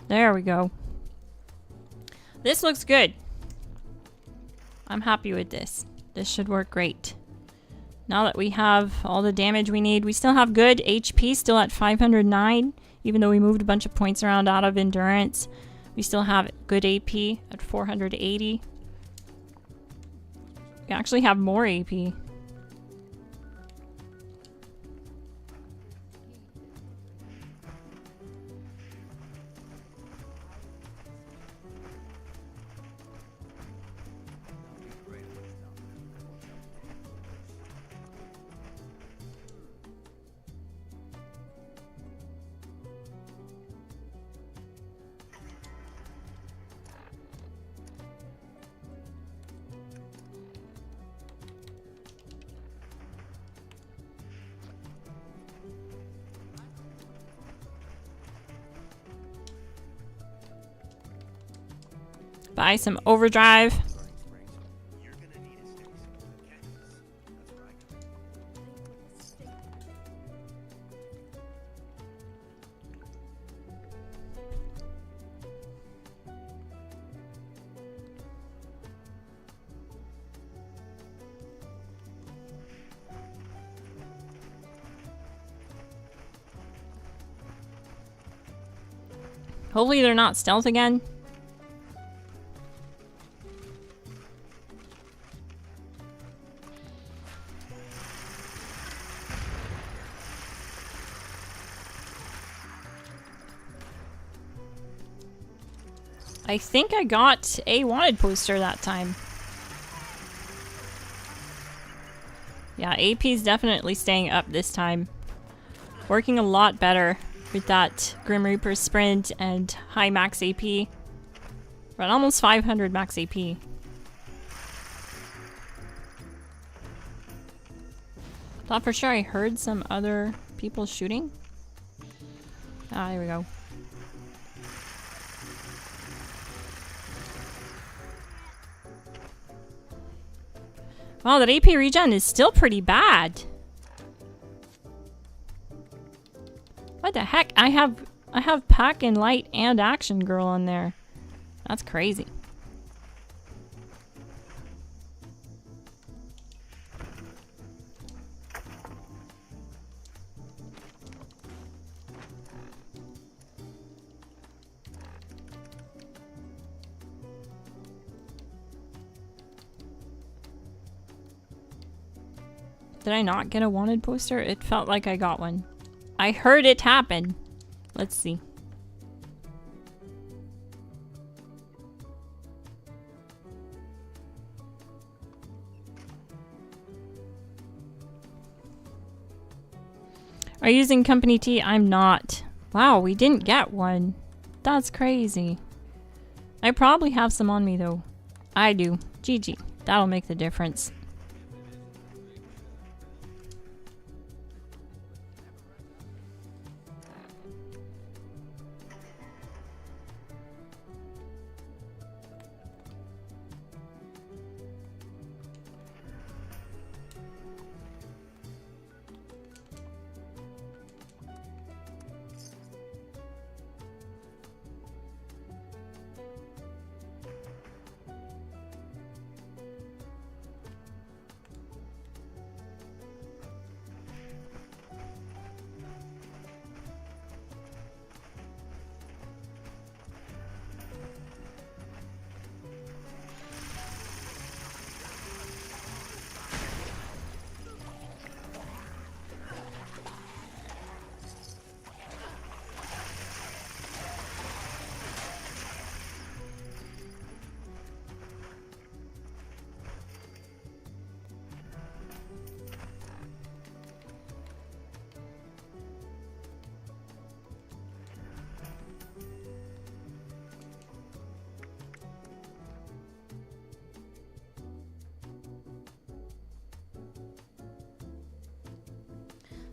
There we go. This looks good. I'm happy with this. This should work great. Now that we have all the damage we need, we still have good HP, still at 509. Even though we moved a bunch of points around out of endurance, we still have good AP at 480. We actually have more AP. Buy some overdrive. Hopefully they're not stealth again. I think I got a wanted poster that time. Yeah, AP is definitely staying up this time. Working a lot better with that Grim Reaper sprint and high max AP. We're at almost 500 max AP. Thought for sure I heard some other people shooting. Ah, there we go. Wow, that AP regen is still pretty bad. What the heck? I have Pack and Light and Action Girl on there. That's crazy. Did I not get a wanted poster? It felt like I got one. I heard it happen. Let's see. Are you using Company T? I'm not. Wow, we didn't get one. That's crazy. I probably have some on me though. I do. GG. That'll make the difference.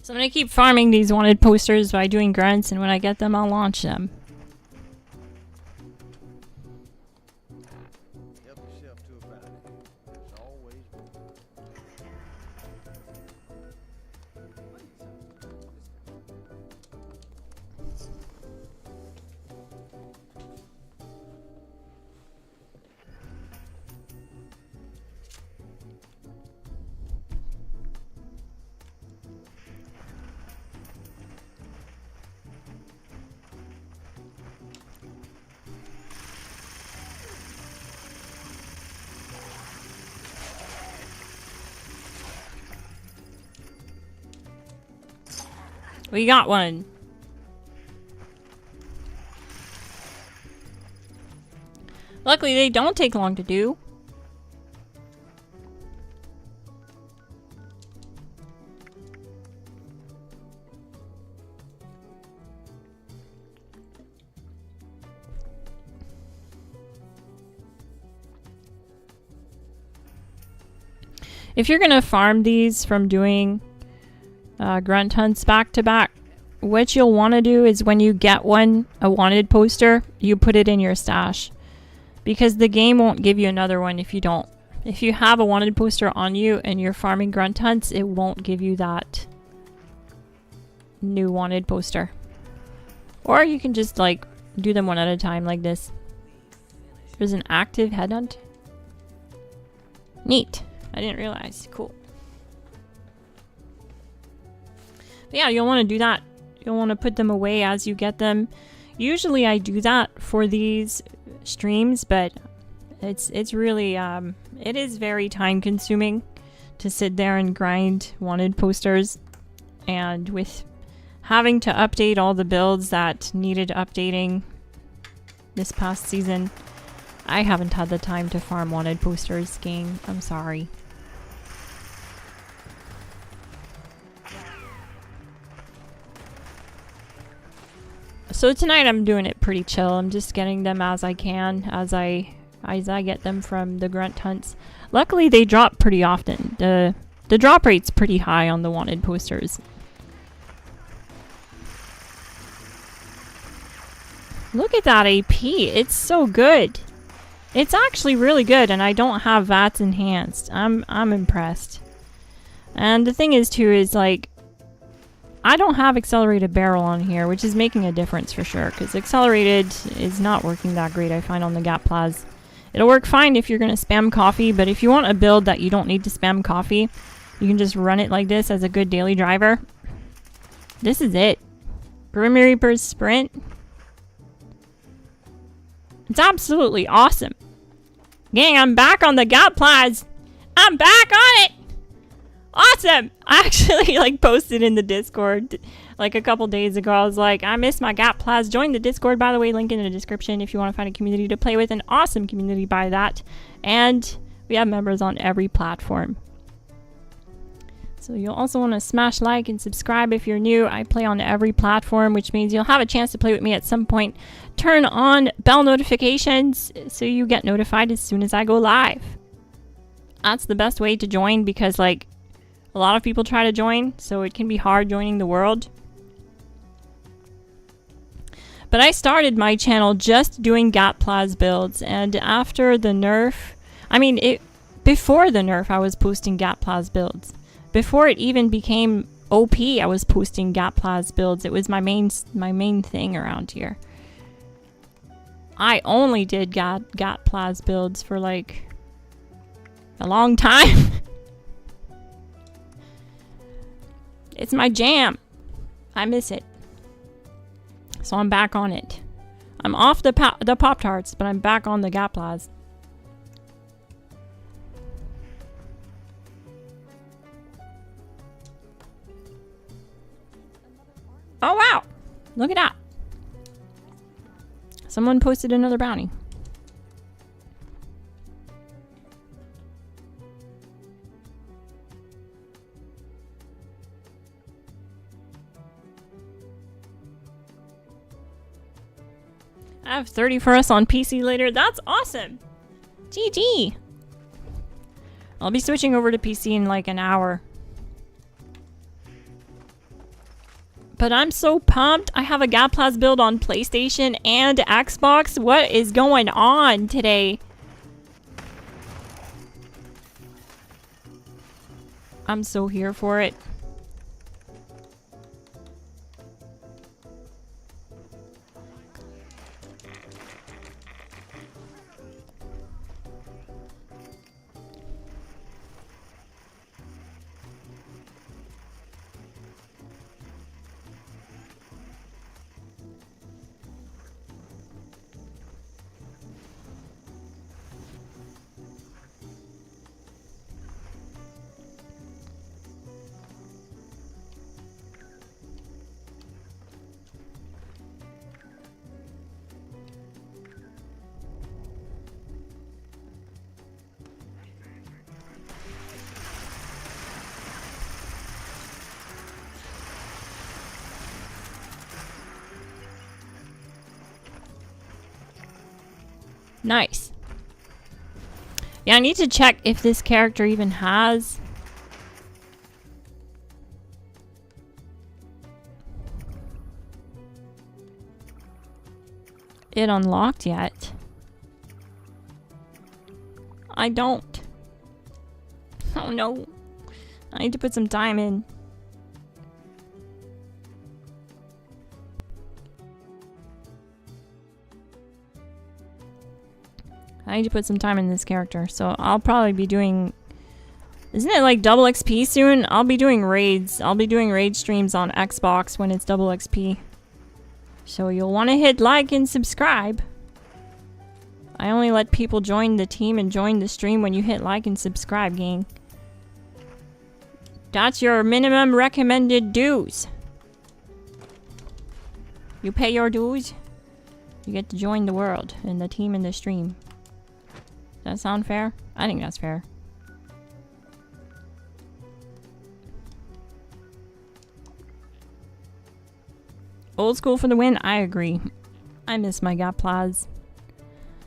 So I'm gonna keep farming these wanted posters by doing grunts, and when I get them, I'll launch them. Help yourself to a bounty. There's always more. We got one. Luckily, they don't take long to do. If you're gonna farm these from doing grunt hunts back to back, what you'll want to do is when you get a wanted poster, you put it in your stash, because the game won't give you another one if you don't. If you have a wanted poster on you and you're farming grunt hunts, it won't give you that new wanted poster. Or you can just like do them one at a time like this. There's an active headhunt. Neat. I didn't realize. Cool. But yeah, you'll want to do that. You'll want to put them away as you get them. Usually I do that for these streams, but it's really it is very time consuming to sit there and grind wanted posters, and with having to update all the builds that needed updating this past season, I haven't had the time to farm wanted posters, gang. I'm sorry. So tonight I'm doing it pretty chill. I'm just getting them as I can, as I get them from the grunt hunts. Luckily they drop pretty often. The drop rate's pretty high on the wanted posters. Look at that AP. It's so good. It's actually really good, and I don't have VATS enhanced. I'm impressed. And the thing is too is like, I don't have accelerated barrel on here, which is making a difference for sure, because accelerated is not working that great, I find, on the Gat Plas. It'll work fine if you're going to spam coffee, but if you want a build that you don't need to spam coffee, you can just run it like this as a good daily driver. This is it. Grim Reaper's Sprint. It's absolutely awesome. Gang, I'm back on the Gat Plas. I'm back on it! Awesome! I actually like posted in the Discord like a couple days ago. I was like, I miss my Gat Plas. Join the Discord, by the way, link in the description if you want to find a community to play with. An awesome community by that. And we have members on every platform. So you'll also want to smash like and subscribe if you're new. I play on every platform, which means you'll have a chance to play with me at some point. Turn on bell notifications so you get notified as soon as I go live. That's the best way to join, because like a lot of people try to join, so it can be hard joining the world. But I started my channel just doing Gat Plas builds, and after the nerf, before the nerf I was posting Gat Plas builds. Before it even became OP, I was posting Gat Plas builds. It was my main thing around here. I only did Gat Plas builds for like a long time. It's my jam. I miss it. So I'm back on it. I'm off the Pop-Tarts, but I'm back on the Gat Plas. Oh wow! Look at that. Someone posted another bounty. I have 30 for us on PC later. That's awesome. GG. I'll be switching over to PC in like an hour. But I'm so pumped. I have a Gatplas build on PlayStation and Xbox. What is going on today? I'm so here for it. Nice. Yeah, I need to check if this character even has it unlocked yet. I don't. Oh no. I need to put some time in. I need to put some time in this character, so I'll probably be doing... Isn't it like double XP soon? I'll be doing raids. I'll be doing raid streams on Xbox when it's double XP. So you'll want to hit like and subscribe. I only let people join the team and join the stream when you hit like and subscribe, gang. That's your minimum recommended dues. You pay your dues, you get to join the world and the team in the stream. Does that sound fair? I think that's fair. Old school for the win, I agree. I miss my Gatplas.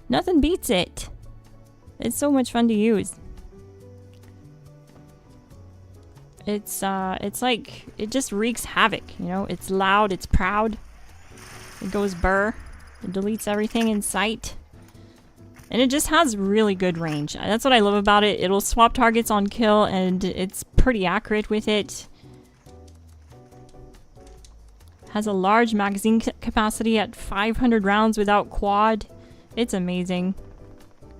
Nothing beats it. It's so much fun to use. It's like, it just wreaks havoc, you know? It's loud, it's proud. It goes burr. It deletes everything in sight. And it just has really good range. That's what I love about it. It'll swap targets on kill and it's pretty accurate with it. Has a large magazine capacity at 500 rounds without quad. It's amazing.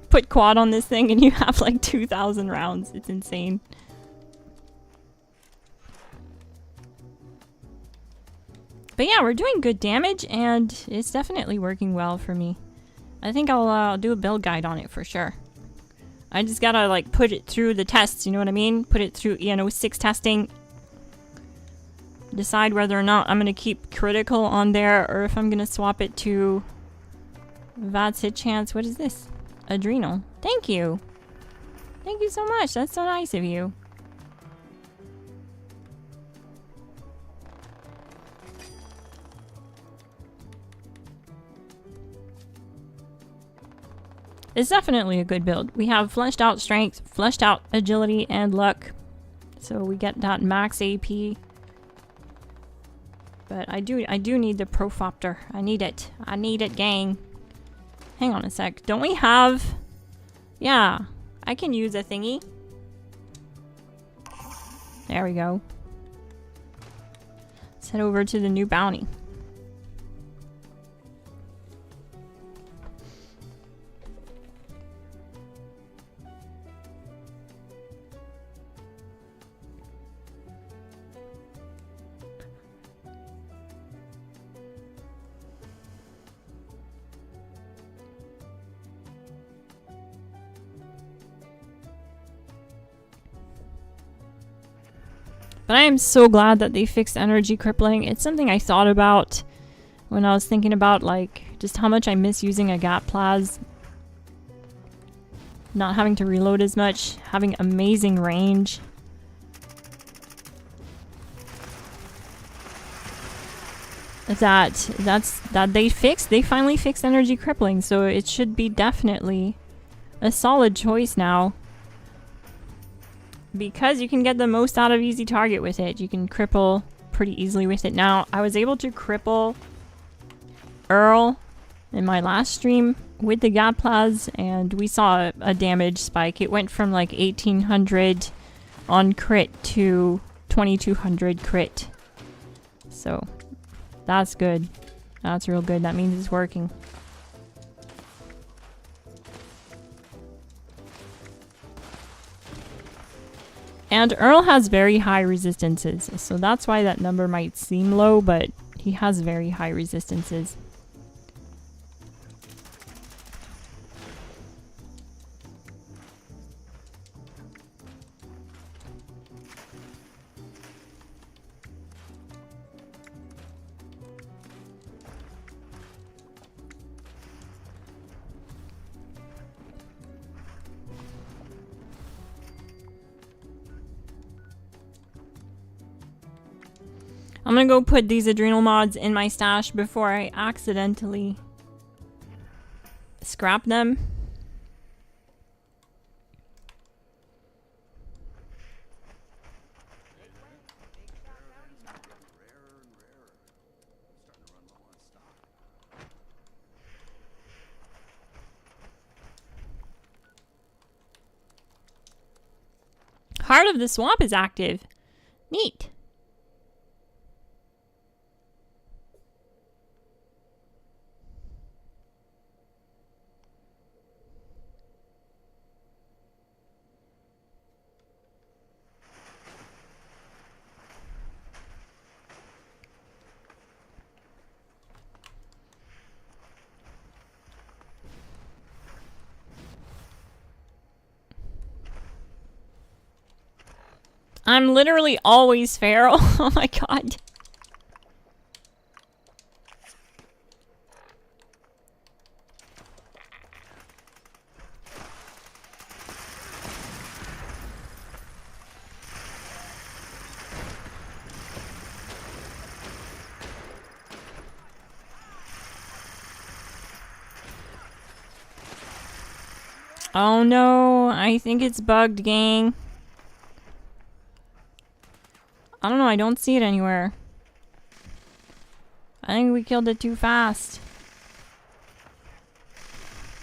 Put quad on this thing and you have like 2,000 rounds. It's insane. But yeah, we're doing good damage and it's definitely working well for me. I think I'll do a build guide on it for sure. I just gotta like put it through the tests, you know what I mean? Put it through ENO6 testing. Decide whether or not I'm gonna keep critical on there or if I'm gonna swap it to VATS hit chance. What is this? Adrenal. Thank you. Thank you so much. That's so nice of you. It's definitely a good build. We have fleshed out strength, fleshed out agility, and luck. So we get that max AP. But I do need the Profopter. I need it. I need it, gang. Hang on a sec. Don't we have... Yeah, I can use a thingy. There we go. Let's head over to the new bounty. But I am so glad that they fixed energy crippling. It's something I thought about when I was thinking about like just how much I miss using a Gatplas. Not having to reload as much, having amazing range. That they finally fixed energy crippling, so it should be definitely a solid choice now. Because you can get the most out of easy target with it. You can cripple pretty easily with it now. I was able to cripple Earl in my last stream with the Gatplas, and we saw a damage spike. It went from like 1800 on crit to 2200 crit. So that's good. That's real good. That means it's working. And Earl has very high resistances, so that's why that number might seem low, but he has very high resistances. I'm gonna go put these adrenal mods in my stash before I accidentally scrap them. Heart of the Swamp is active. Neat. I'm literally always feral. Oh my god. Oh no, I think it's bugged, gang. I don't know, I don't see it anywhere. I think we killed it too fast.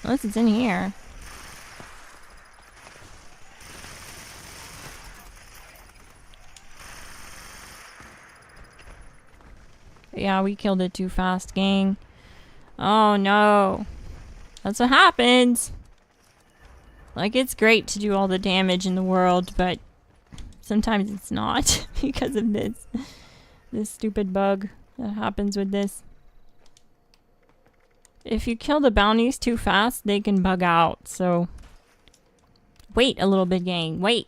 Unless it's in here. Yeah, we killed it too fast, gang. Oh no. That's what happens. Like, it's great to do all the damage in the world, but sometimes it's not because of this stupid bug that happens with this. If you kill the bounties too fast, they can bug out, so wait a little bit, gang. Wait.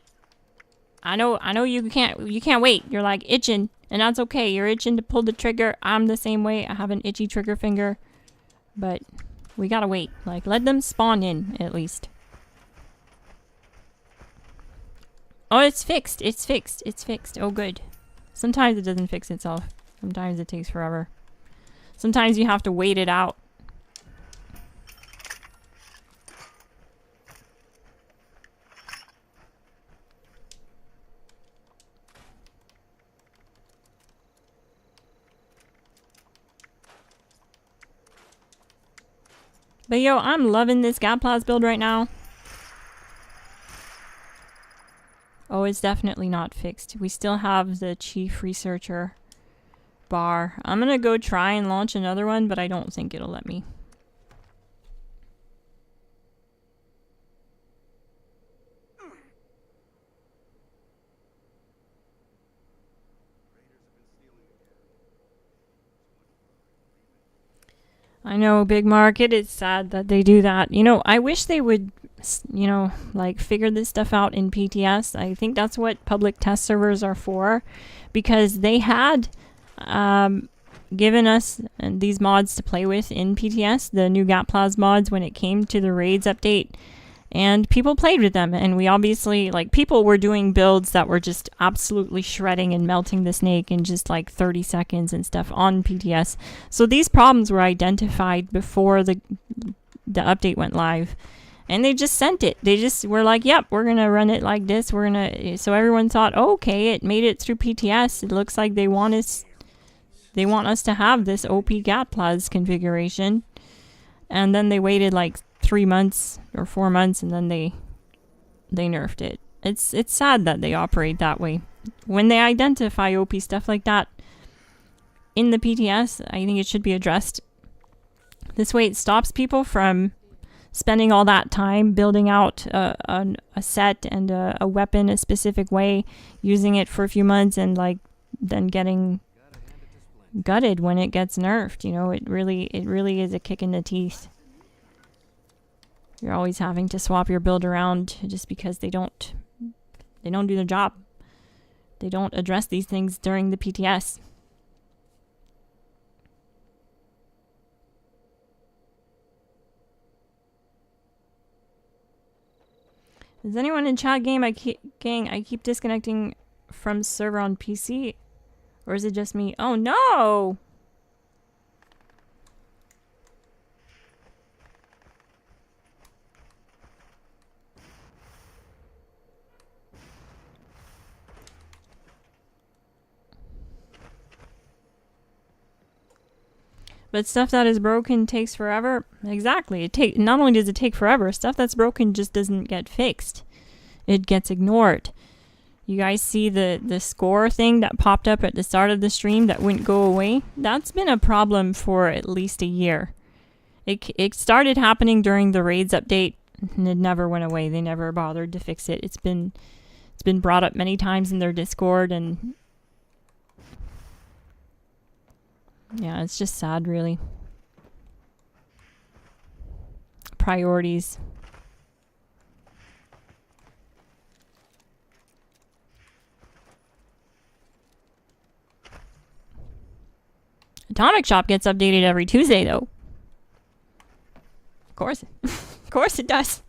I know you can't wait. You're like itching, and that's okay. You're itching to pull the trigger. I'm the same way. I have an itchy trigger finger, but we gotta wait. Like, let them spawn in at least. Oh, it's fixed. It's fixed. It's fixed. Oh, good. Sometimes it doesn't fix itself. Sometimes it takes forever. Sometimes you have to wait it out. But yo, I'm loving this Gatplas build right now. Oh, it's definitely not fixed. We still have the chief researcher bar. I'm gonna go try and launch another one, but I don't think it'll let me. I know, Big Market, it's sad that they do that. You know, I wish they would, you know, like, figure this stuff out in PTS. I think that's what public test servers are for, because they had given us these mods to play with in PTS, the new Gatplas mods, when it came to the raids update, and people played with them, and we obviously, like, people were doing builds that were just absolutely shredding and melting the snake in just like 30 seconds and stuff on PTS. So these problems were identified before the update went live, And they just sent it. They just were like, yep, we're going to run it like this. We're going to... So everyone thought, oh, okay, it made it through PTS. It looks like they want us to have this OP Gatplas configuration. And then they waited like 3 months or 4 months, and then they nerfed it. It's sad that they operate that way. When they identify OP stuff like that in the PTS, I think it should be addressed. This way it stops people from spending all that time building out a set and a weapon a specific way, using it for a few months, and like then getting gutted when it gets nerfed. You know, it really is a kick in the teeth. You're always having to swap your build around just because they don't do their job. They don't address these things during the PTS. Is anyone in chat gang? I keep disconnecting from server on PC, or is it just me? Oh no! But stuff that is broken takes forever. Exactly. Not only does it take forever, stuff that's broken just doesn't get fixed. It gets ignored. You guys see the score thing that popped up at the start of the stream that wouldn't go away? That's been a problem for at least a year. It started happening during the raids update, and it never went away. They never bothered to fix it. It's been brought up many times in their Discord, and yeah, it's just sad, really. Priorities. Atomic Shop gets updated every Tuesday, though. Of course. Of course it does.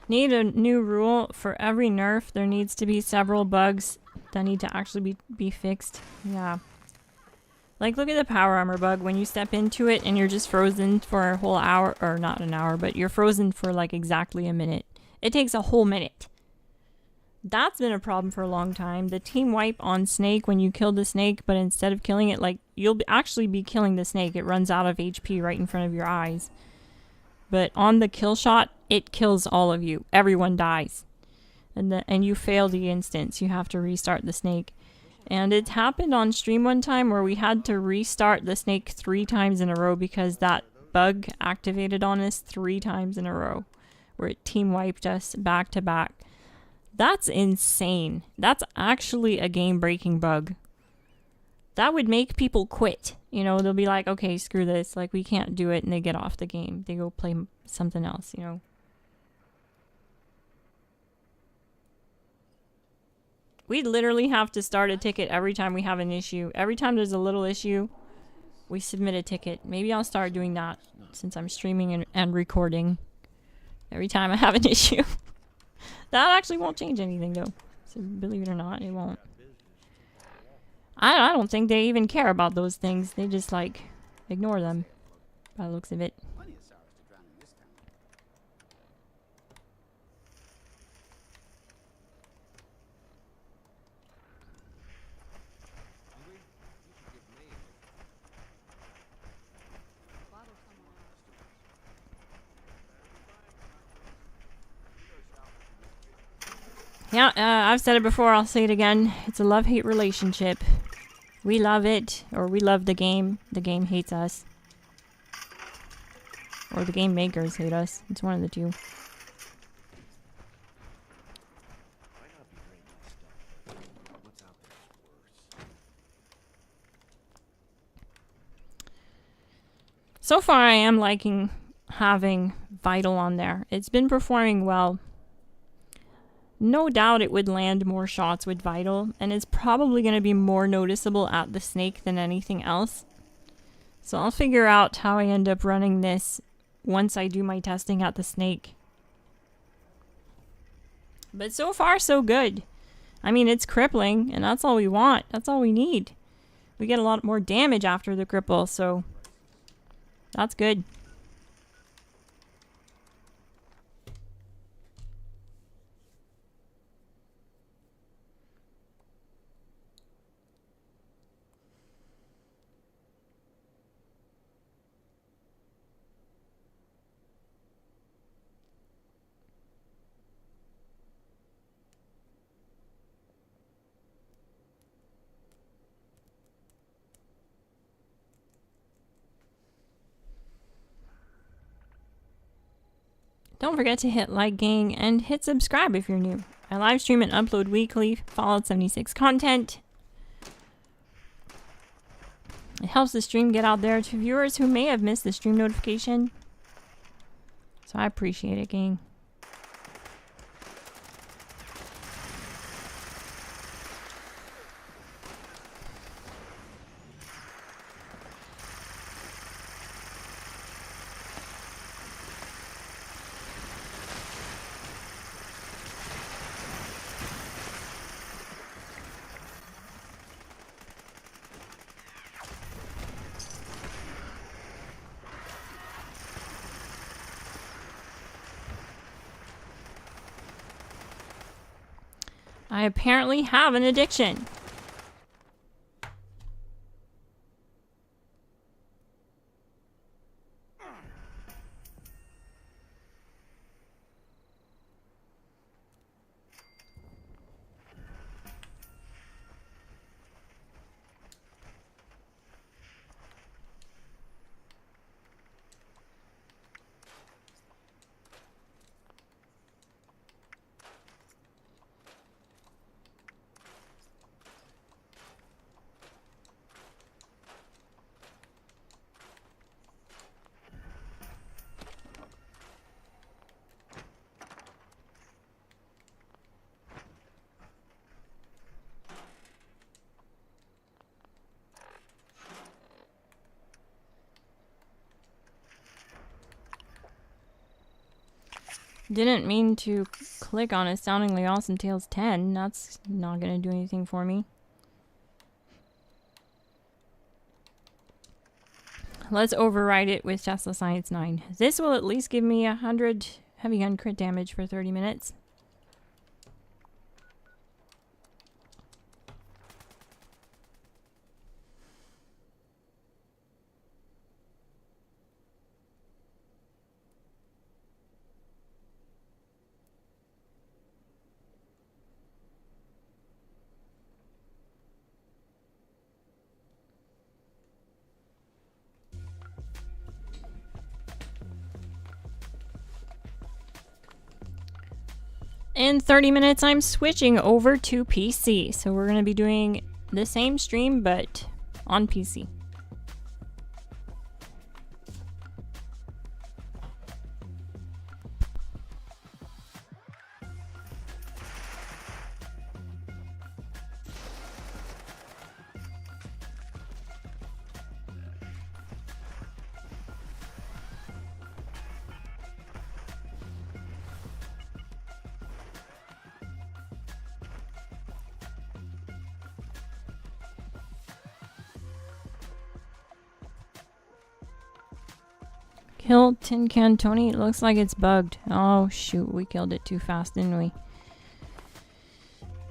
Need a new rule for every nerf. There needs to be several bugs that need to actually be fixed. Yeah. Like, look at the power armor bug. When you step into it and you're just frozen for a whole hour, or not an hour, but you're frozen for like exactly a minute. It takes a whole minute. That's been a problem for a long time. The team wipe on Snake when you kill the snake, but instead of killing it, like, you'll actually be killing the snake. It runs out of HP right in front of your eyes. But on the kill shot, it kills all of you. Everyone dies. And you fail the instance. You have to restart the snake. And it happened on stream one time where we had to restart the snake 3 times in a row because that bug activated on us 3 times in a row. Where it team wiped us back to back. That's insane. That's actually a game-breaking bug. That would make people quit. You know, they'll be like, okay, screw this. Like, we can't do it. And they get off the game. They go play something else, you know. We literally have to start a ticket every time we have an issue. Every time there's a little issue, we submit a ticket. Maybe I'll start doing that since I'm streaming and recording. Every time I have an issue. That actually won't change anything, though. So believe it or not, it won't. I don't think they even care about those things. They just, like, ignore them by the looks of it. Yeah, I've said it before, I'll say it again. It's a love-hate relationship. We love it, or we love the game. The game hates us. Or the game makers hate us. It's one of the two. So far I am liking having Vital on there. It's been performing well. No doubt it would land more shots with Vital, and it's probably going to be more noticeable at the snake than anything else. So I'll figure out how I end up running this once I do my testing at the snake. But so far, so good. I mean, it's crippling, and that's all we want. That's all we need. We get a lot more damage after the cripple, so that's good. Don't forget to hit like, gang, and hit subscribe if you're new. I live stream and upload weekly Fallout 76 content. It helps the stream get out there to viewers who may have missed the stream notification. So I appreciate it, gang. I apparently have an addiction. Didn't mean to click on Astoundingly Awesome Tales 10. That's not gonna do anything for me. Let's override it with Tesla Science 9. This will at least give me 100 heavy gun crit damage for 30 minutes. In 30 minutes, I'm switching over to PC. So we're going to be doing the same stream, but on PC. Kill Tin Can Tony. It looks like it's bugged. Oh shoot, we killed it too fast, didn't we?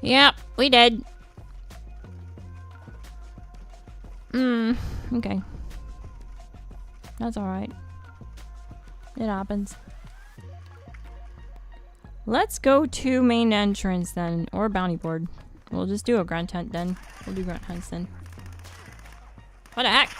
Yep, we did. Okay. That's alright. It happens. Let's go to main entrance then, or bounty board. We'll just do a grunt hunt then. We'll do grunt hunts then. What the heck?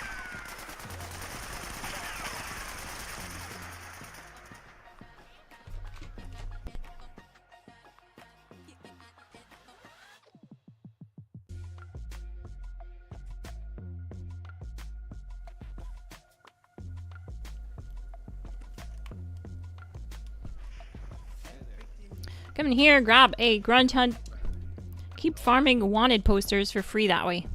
Come in here, grab a grunt hunt. Keep farming wanted posters for free that way.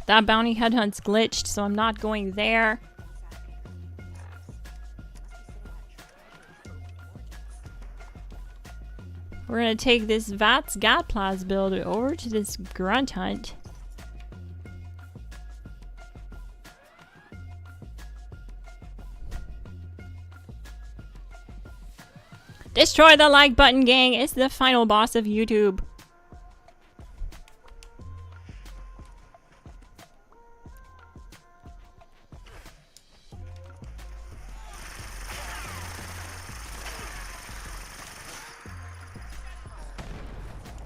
That bounty headhunt's glitched, so I'm not going there. We're gonna take this VATS Gat Plasma build over to this grunt hunt. Destroy the like button, gang. It's the final boss of YouTube.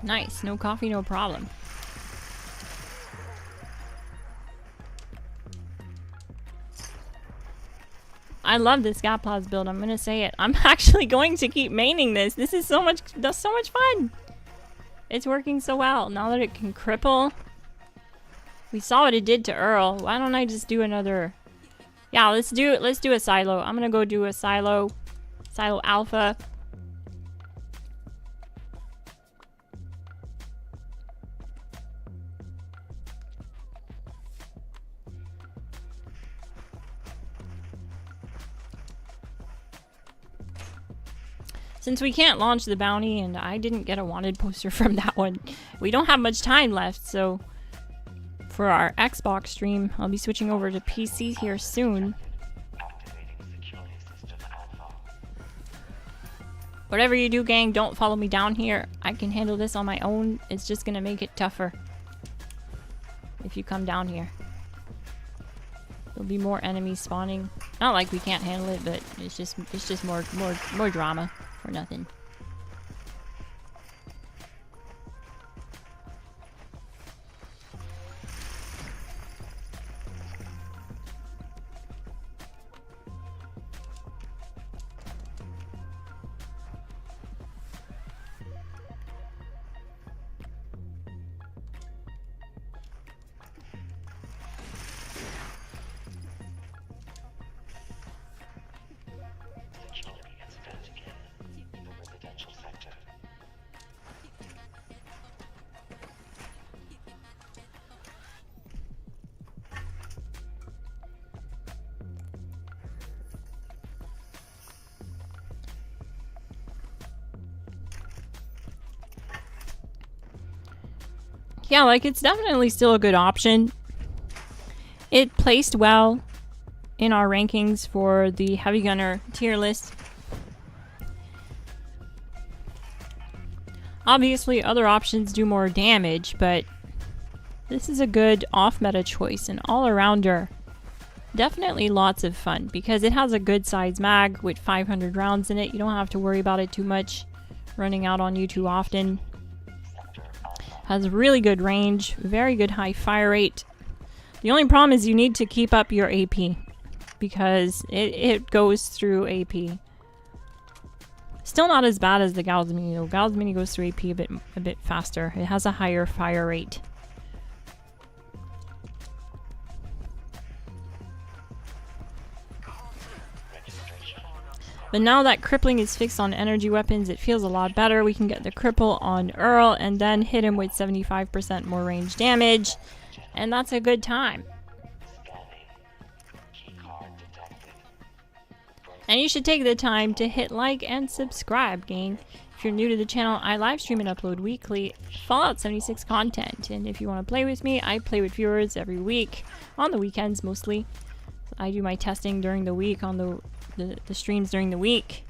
Nice. No coffee, no problem. I love this Gat Plasma build. I'm gonna say it. I'm actually going to keep maining this. This is so much fun. It's working so well. Now that it can cripple. We saw what it did to Earl. Why don't I just do another? Yeah, let's do a silo. I'm gonna go do a silo. Silo alpha. Since we can't launch the bounty and I didn't get a wanted poster from that one, we don't have much time left, so for our Xbox stream, I'll be switching over to PC here soon. Whatever you do, gang, don't follow me down here. I can handle this on my own. It's just gonna make it tougher if you come down here. There'll be more enemies spawning. Not like we can't handle it, but it's just more drama. For nothing. Yeah, like, it's definitely still a good option. It placed well in our rankings for the heavy gunner tier list. Obviously, other options do more damage, but this is a good off-meta choice, an all-arounder. Definitely lots of fun, because it has a good size mag with 500 rounds in it. You don't have to worry about it too much, running out on you too often. Has really good range, very good high fire rate. The only problem is you need to keep up your AP, because it goes through AP. Still not as bad as the Gauss Mini though. Gauss Mini goes through AP a bit faster. It has a higher fire rate. But now that crippling is fixed on energy weapons, it feels a lot better. We can get the cripple on Earl and then hit him with 75% more range damage. And that's a good time. And you should take the time to hit like and subscribe, gang. If you're new to the channel, I live stream and upload weekly Fallout 76 content. And if you want to play with me, I play with viewers every week, on the weekends mostly. I do my testing during the week on the streams during the week.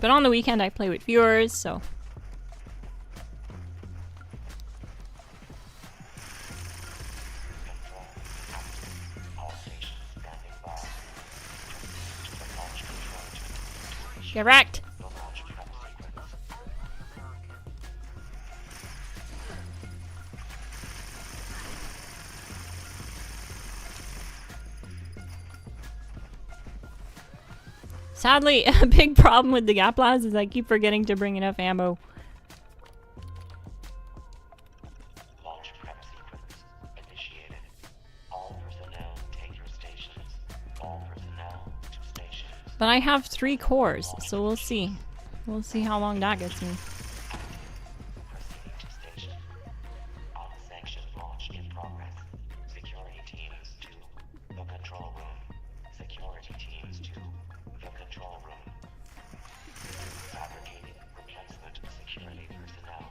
But on the weekend I play with viewers, so. Get wrecked! Sadly, a big problem with the Gat Plasma is I keep forgetting to bring enough ammo. Launch prep sequence initiated. All personnel take your stations. But I have 3 cores, so we'll see. We'll see how long that gets me. Proceeding to station. Unsanctioned launch in progress. Security teams to the control room. Security teams to the control room. Fabricating replacement security personnel.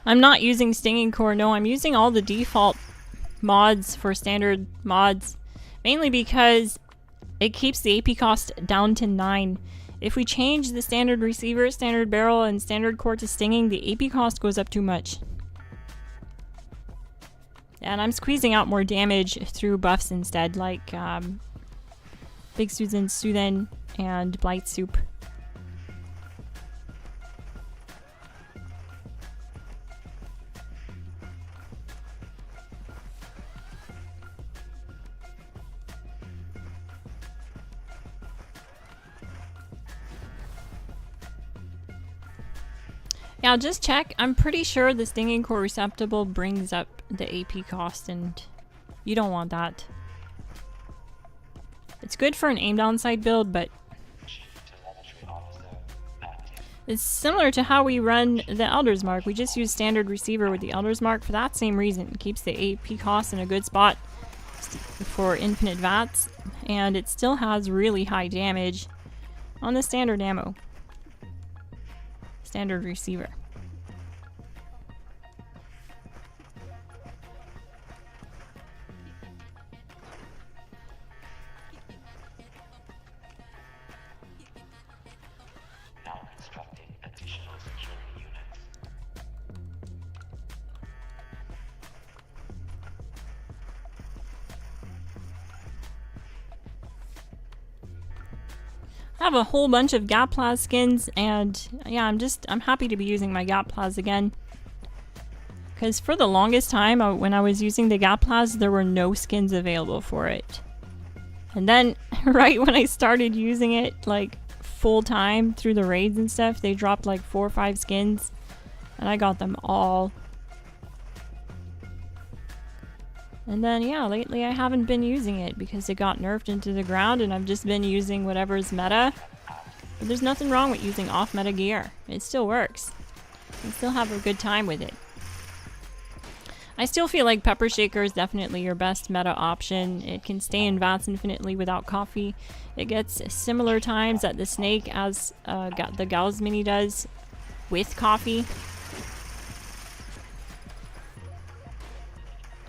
I'm not using Stinging Core, no, I'm using all the default mods for standard mods. Mainly because it keeps the AP cost down to 9. If we change the standard receiver, standard barrel, and standard core to stinging, the AP cost goes up too much. And I'm squeezing out more damage through buffs instead, like Big Susan, Soothin, and Blight Soup. Yeah, just check. I'm pretty sure the Stinging Core Receptacle brings up the AP cost, and you don't want that. It's good for an aim down sight build, but it's similar to how we run the Elder's Mark. We just use standard receiver with the Elder's Mark for that same reason. It keeps the AP cost in a good spot for infinite VATs, and it still has really high damage on the standard ammo. Standard receiver. Now constructing additional security units. I have a whole bunch of Gatplas skins, and yeah, I'm happy to be using my Gatplas again. Because for the longest time, when I was using the Gatplas, there were no skins available for it. And then, right when I started using it, like, full time through the raids and stuff, they dropped like 4 or 5 skins, and I got them all. And then, yeah, lately I haven't been using it because it got nerfed into the ground, and I've just been using whatever's meta. But there's nothing wrong with using off-meta gear. It still works. You still have a good time with it. I still feel like Pepper Shaker is definitely your best meta option. It can stay in VATS infinitely without coffee. It gets similar times at the snake as the Gauss Mini does with coffee.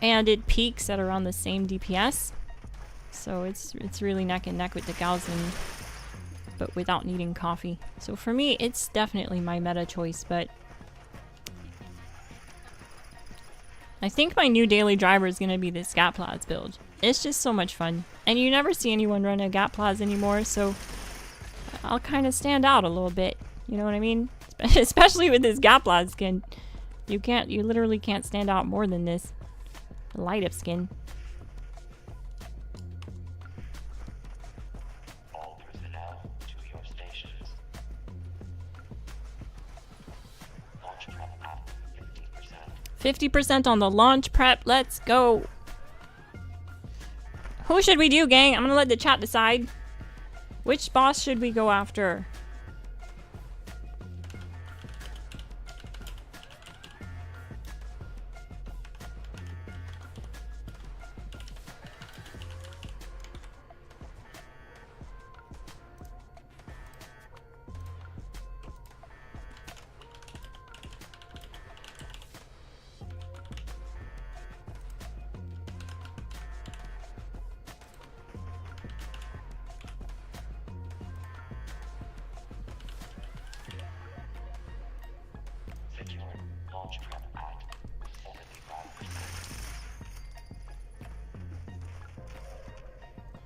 And it peaks at around the same DPS. So it's really neck and neck with the Gaussian, but without needing coffee. So for me, it's definitely my meta choice, but I think my new daily driver is going to be this Gatplas build. It's just so much fun. And you never see anyone run a Gatplas anymore, so I'll kind of stand out a little bit. You know what I mean? Especially with this Gatplas skin. You literally can't stand out more than this. Light up skin. All personnel to your stations. Launch prep at 50%. 50% on the launch prep. Let's go. Who should we do, gang? I'm gonna let the chat decide. Which boss should we go after? Secure launch prep at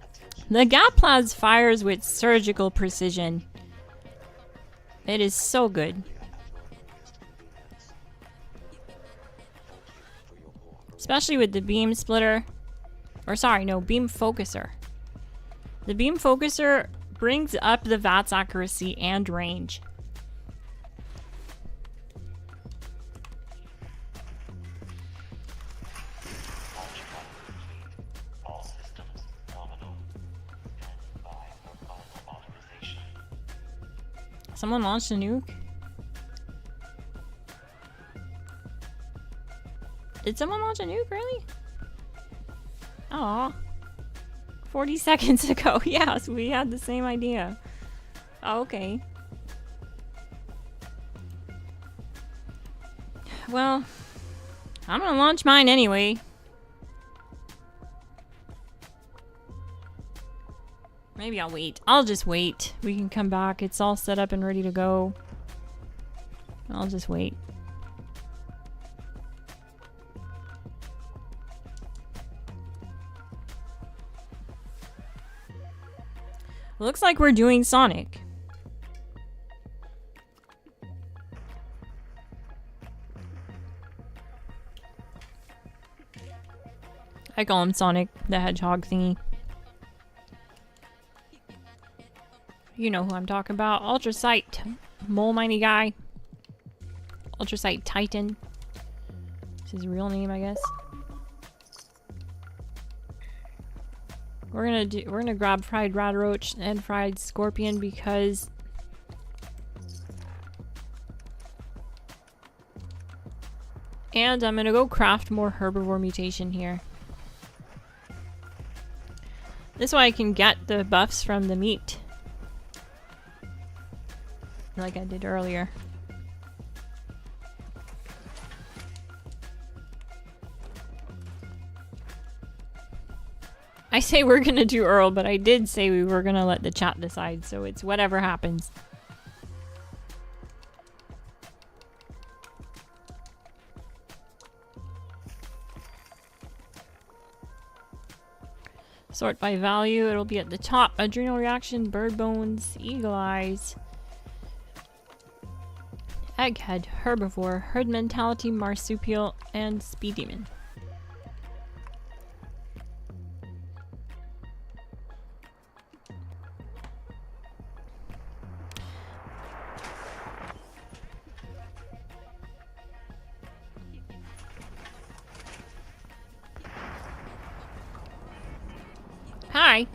75%. The Gatplas fires with surgical precision. It is so good. Especially with the beam splitter. Or sorry, no, beam focuser. The beam focuser brings up the VATS accuracy and range. Someone launched a nuke? Did someone launch a nuke, really? Aw. 40 seconds ago. Yes, we had the same idea. Oh, okay. Well, I'm gonna launch mine anyway. Maybe I'll wait. I'll just wait. We can come back. It's all set up and ready to go. I'll just wait. Looks like we're doing Sonic. I call him Sonic the Hedgehog thingy. You know who I'm talking about. Ultrasight mole miney guy. Ultrasight Titan. It's his real name, I guess. We're gonna grab fried radroach and fried scorpion because and I'm gonna go craft more herbivore mutation here. This way I can get the buffs from the meat. Like I did earlier. I say we're gonna do Earl, but I did say we were gonna let the chat decide, so it's whatever happens. Sort by value, it'll be at the top. Adrenal reaction, bird bones, eagle eyes, egghead, herbivore, herd mentality, marsupial, and speed demon. Hi.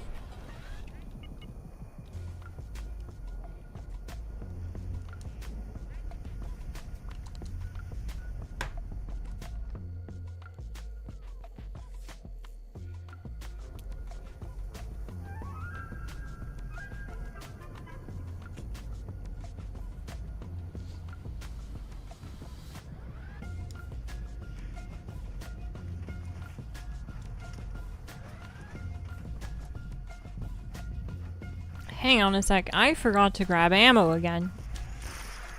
Hang on a sec, I forgot to grab ammo again.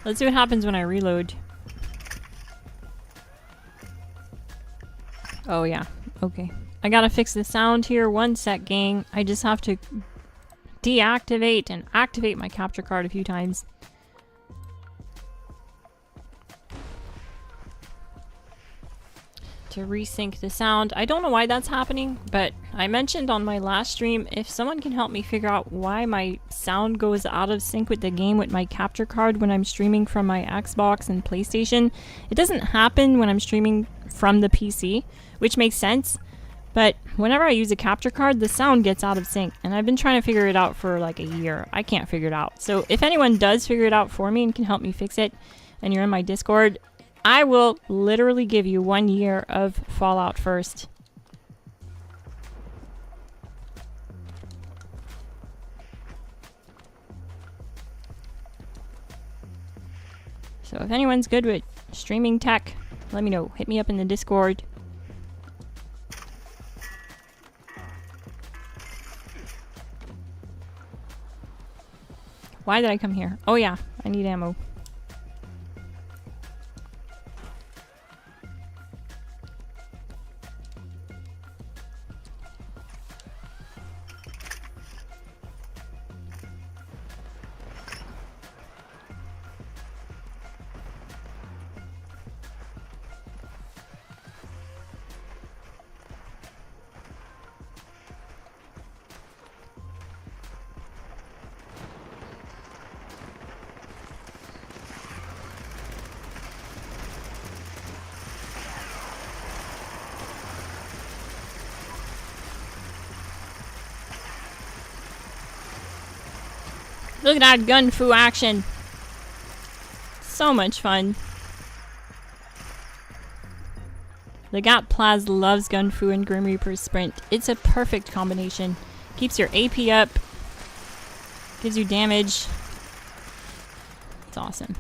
Let's see what happens when I reload. Oh yeah, okay. I gotta fix the sound here. One sec, gang. I just have to deactivate and activate my capture card a few times. To resync the sound. I don't know why that's happening, but I mentioned on my last stream, if someone can help me figure out why my sound goes out of sync with the game with my capture card when I'm streaming from my Xbox and PlayStation. It doesn't happen when I'm streaming from the PC, which makes sense, but whenever I use a capture card, the sound gets out of sync, and I've been trying to figure it out for like a year. I can't figure it out. So if anyone does figure it out for me and can help me fix it, and you're in my Discord, I will literally give you 1 year of Fallout first. So if anyone's good with streaming tech, let me know. Hit me up in the Discord. Why did I come here? Oh yeah, I need ammo. Look at that gun fu action. So much fun. The Gat Plaz loves Gun Fu and Grim Reaper Sprint. It's a perfect combination. Keeps your AP up. Gives you damage. It's awesome.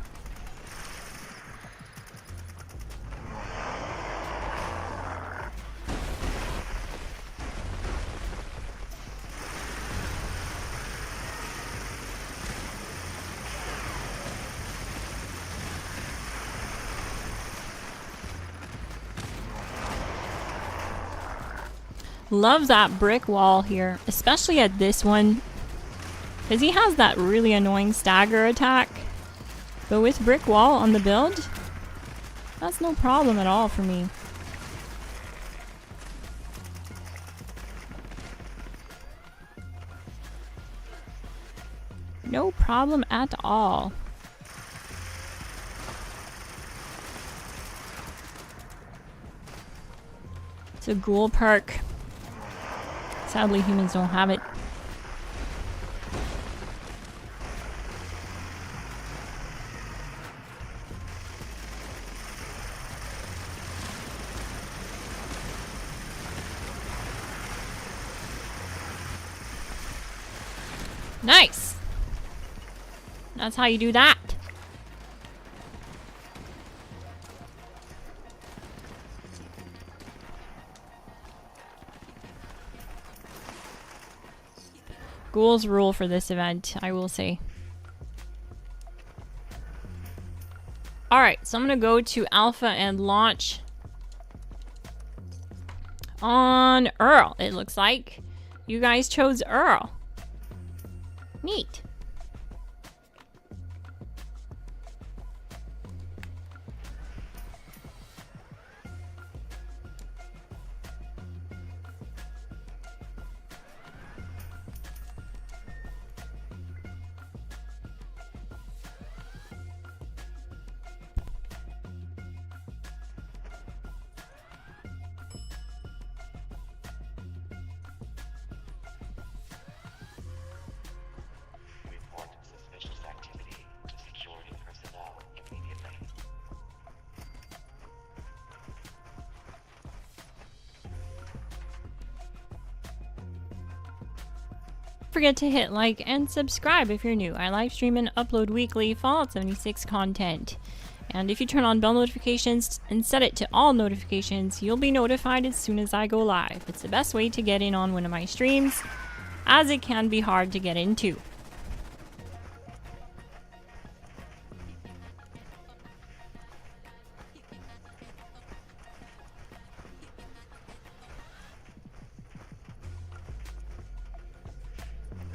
Love that brick wall here, especially at this one, because he has that really annoying stagger attack. But with brick wall on the build, that's no problem at all for me. No problem at all. It's a ghoul perk. Sadly, humans don't have it. Nice! That's how you do that. Ghouls rule for this event, I will say. Alright, so I'm gonna go to Alpha and launch on Earl, it looks like. You guys chose Earl. Neat. Report suspicious activity to security personnel immediately. Don't forget to hit like and subscribe if you're new. I live stream and upload weekly Fallout 76 content. And if you turn on bell notifications and set it to all notifications, you'll be notified as soon as I go live. It's the best way to get in on one of my streams, as it can be hard to get into.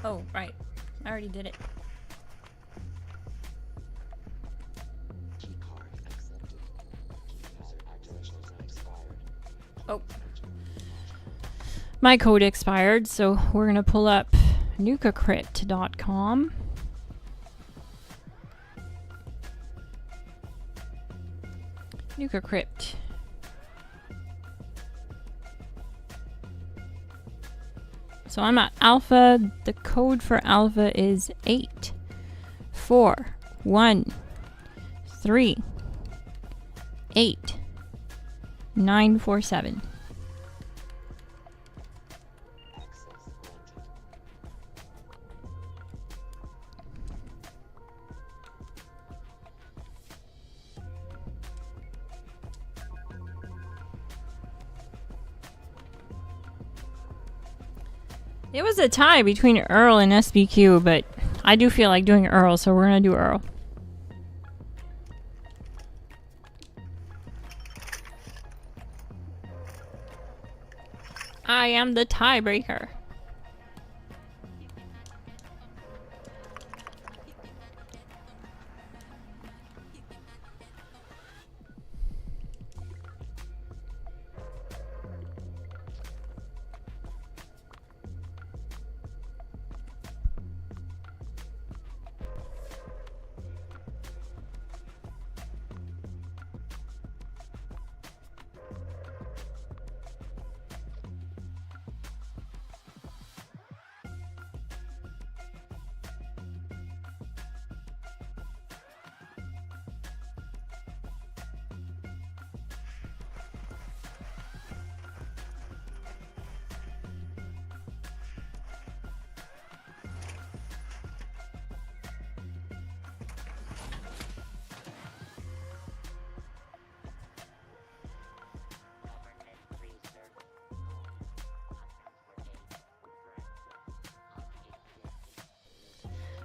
Oh, right. I already did it. Oh. My code expired, so we're gonna pull up nukacrypt.com. Nukacrypt. So I'm at alpha. The code for alpha is 8 4 1 3 8 947. It was a tie between Earl and SBQ, but I do feel like doing Earl, so we're gonna do Earl. I am the tiebreaker.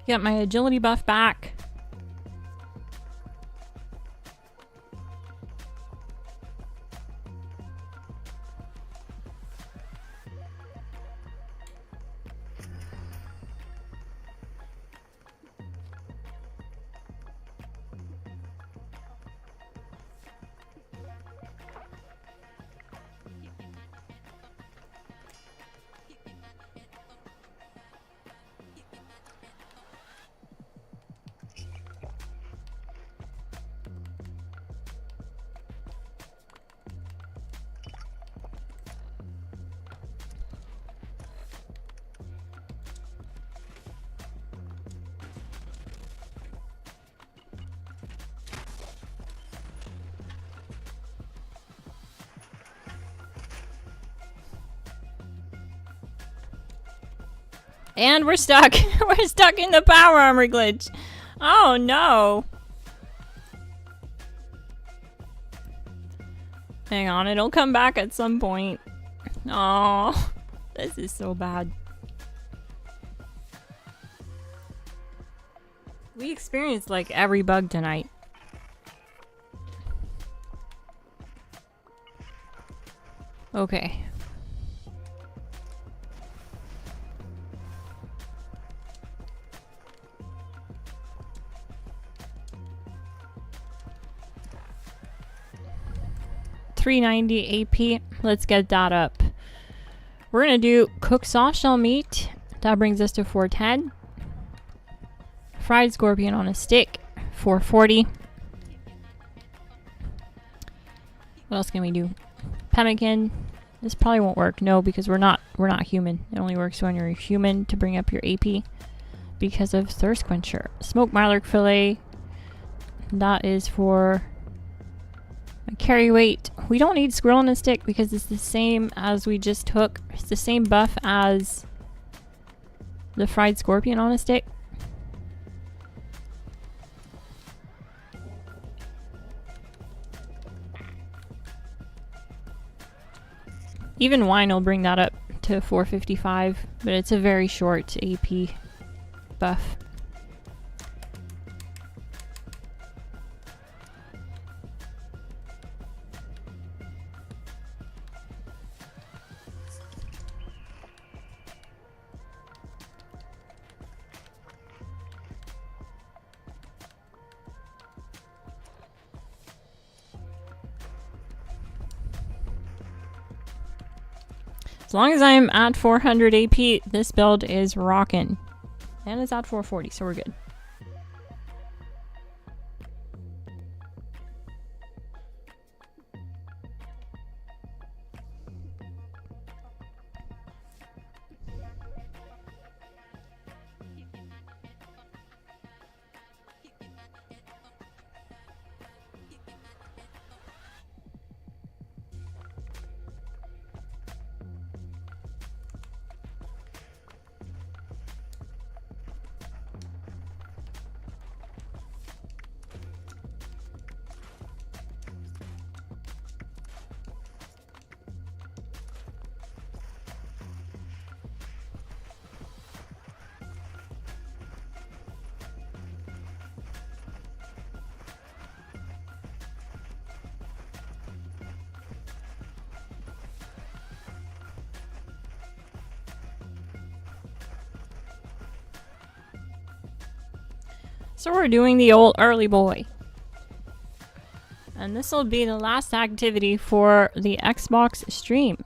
Get my agility buff back. And we're stuck. We're stuck in the power armor glitch. Oh no. Hang on, it'll come back at some point. Oh, this is so bad. We experienced like every bug tonight. Okay. $390 AP. Let's get that up. We're gonna do cooked soft shell meat. That brings us to 410. Fried scorpion on a stick, 440. What else can we do? Pemmican. This probably won't work. No, because we're not human. It only works when you're human to bring up your AP because of thirst quencher. Smoked mylark fillet. That is for a carry weight. We don't need squirrel on a stick because it's the same as we just took. It's the same buff as the fried scorpion on a stick. Even wine will bring that up to 455, but it's a very short AP buff. As long as I'm at 400 AP, this build is rockin'. And it's at 440, so we're good. So we're doing the old early boy. And this will be the last activity for the Xbox stream.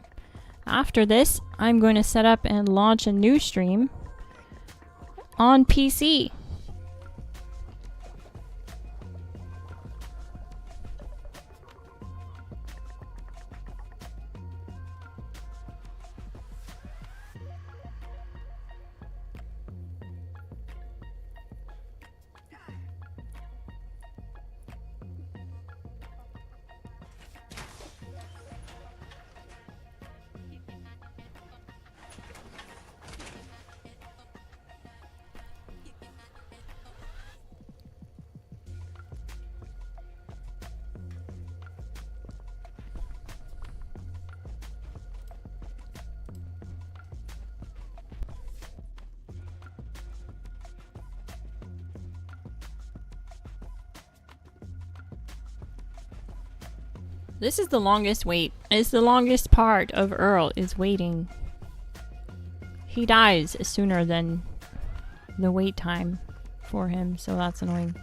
After this, I'm going to set up and launch a new stream on PC. This is the longest wait. It's the longest part of Earl is waiting. He dies sooner than the wait time for him, so that's annoying.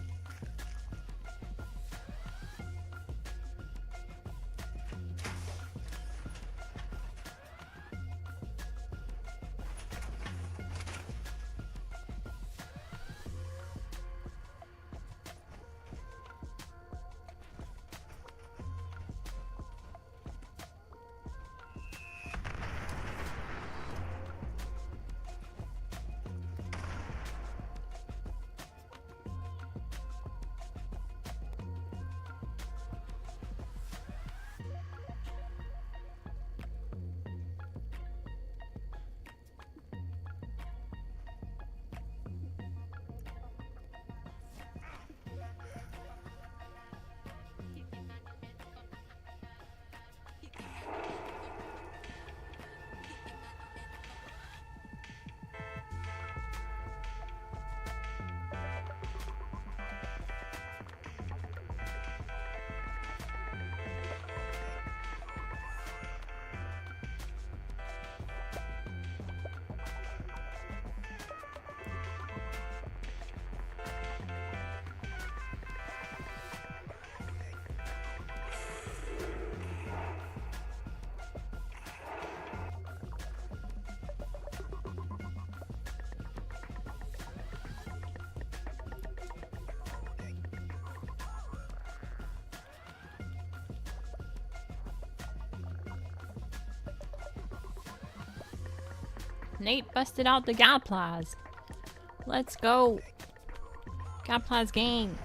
Nate busted out the Gatplas. Let's go. Gatplas gang.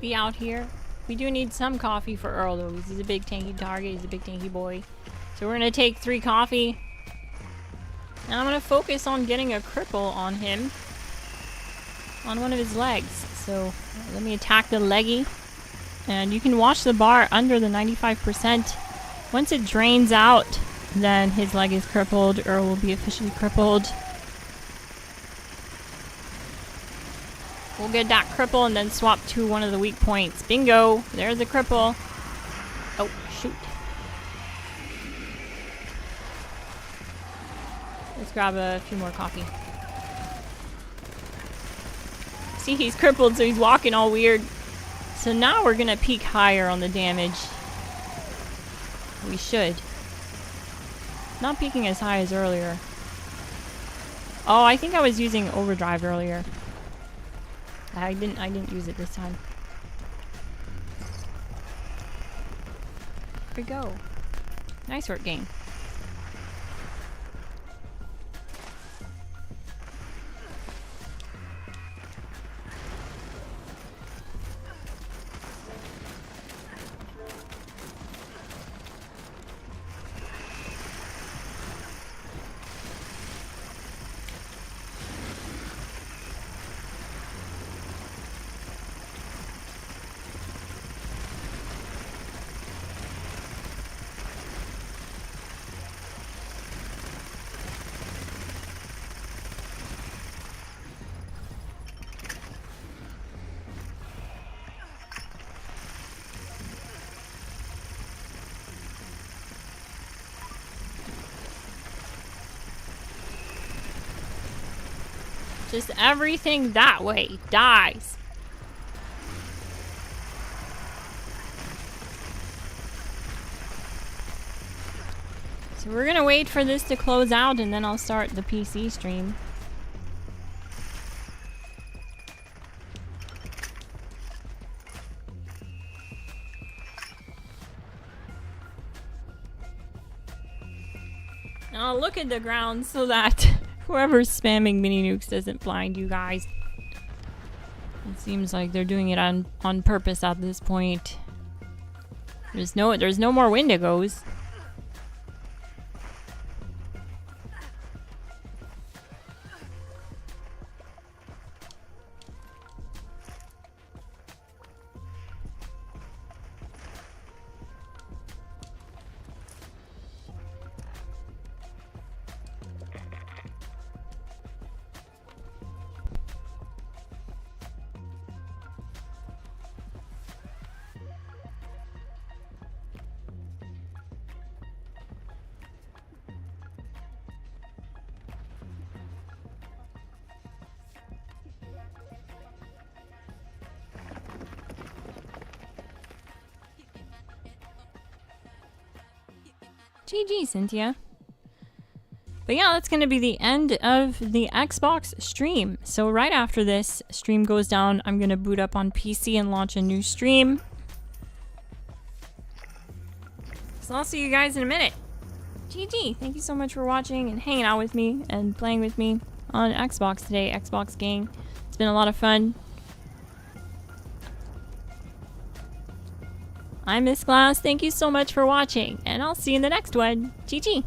We out here. We do need some coffee for Earl though. He's a big tanky target. He's a big tanky boy. So we're gonna take 3 coffee. And I'm gonna focus on getting a cripple on him. On one of his legs. So let me attack the leggy. And you can watch the bar under the 95%. Once it drains out, then his leg is crippled. Earl will be officially crippled. We'll get that cripple and then swap to one of the weak points. Bingo! There's a cripple. Oh, shoot. Let's grab a few more coffee. See, he's crippled, so he's walking all weird. So now we're gonna peak higher on the damage. We should. Not peaking as high as earlier. Oh, I think I was using overdrive earlier. I didn't use it this time. Here we go. Nice work, gang. Just everything that way dies. So we're gonna wait for this to close out and then I'll start the PC stream. And I'll look at the ground so that whoever's spamming mini nukes doesn't blind you guys. It seems like they're doing it on purpose at this point. There's no more Wendigos. GG, Cynthia. But yeah, that's going to be the end of the Xbox stream. So right after this stream goes down, I'm going to boot up on PC and launch a new stream. So I'll see you guys in a minute. GG. Thank you so much for watching and hanging out with me and playing with me on Xbox today, Xbox Gang. It's been a lot of fun. I'm Miss Glass. Thank you so much for watching, and I'll see you in the next one. GG.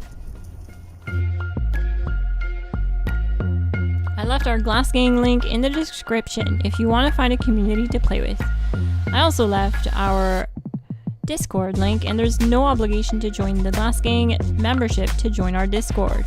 I left our Glass Gang link in the description if you want to find a community to play with. I also left our Discord link, and there's no obligation to join the Glass Gang membership to join our Discord.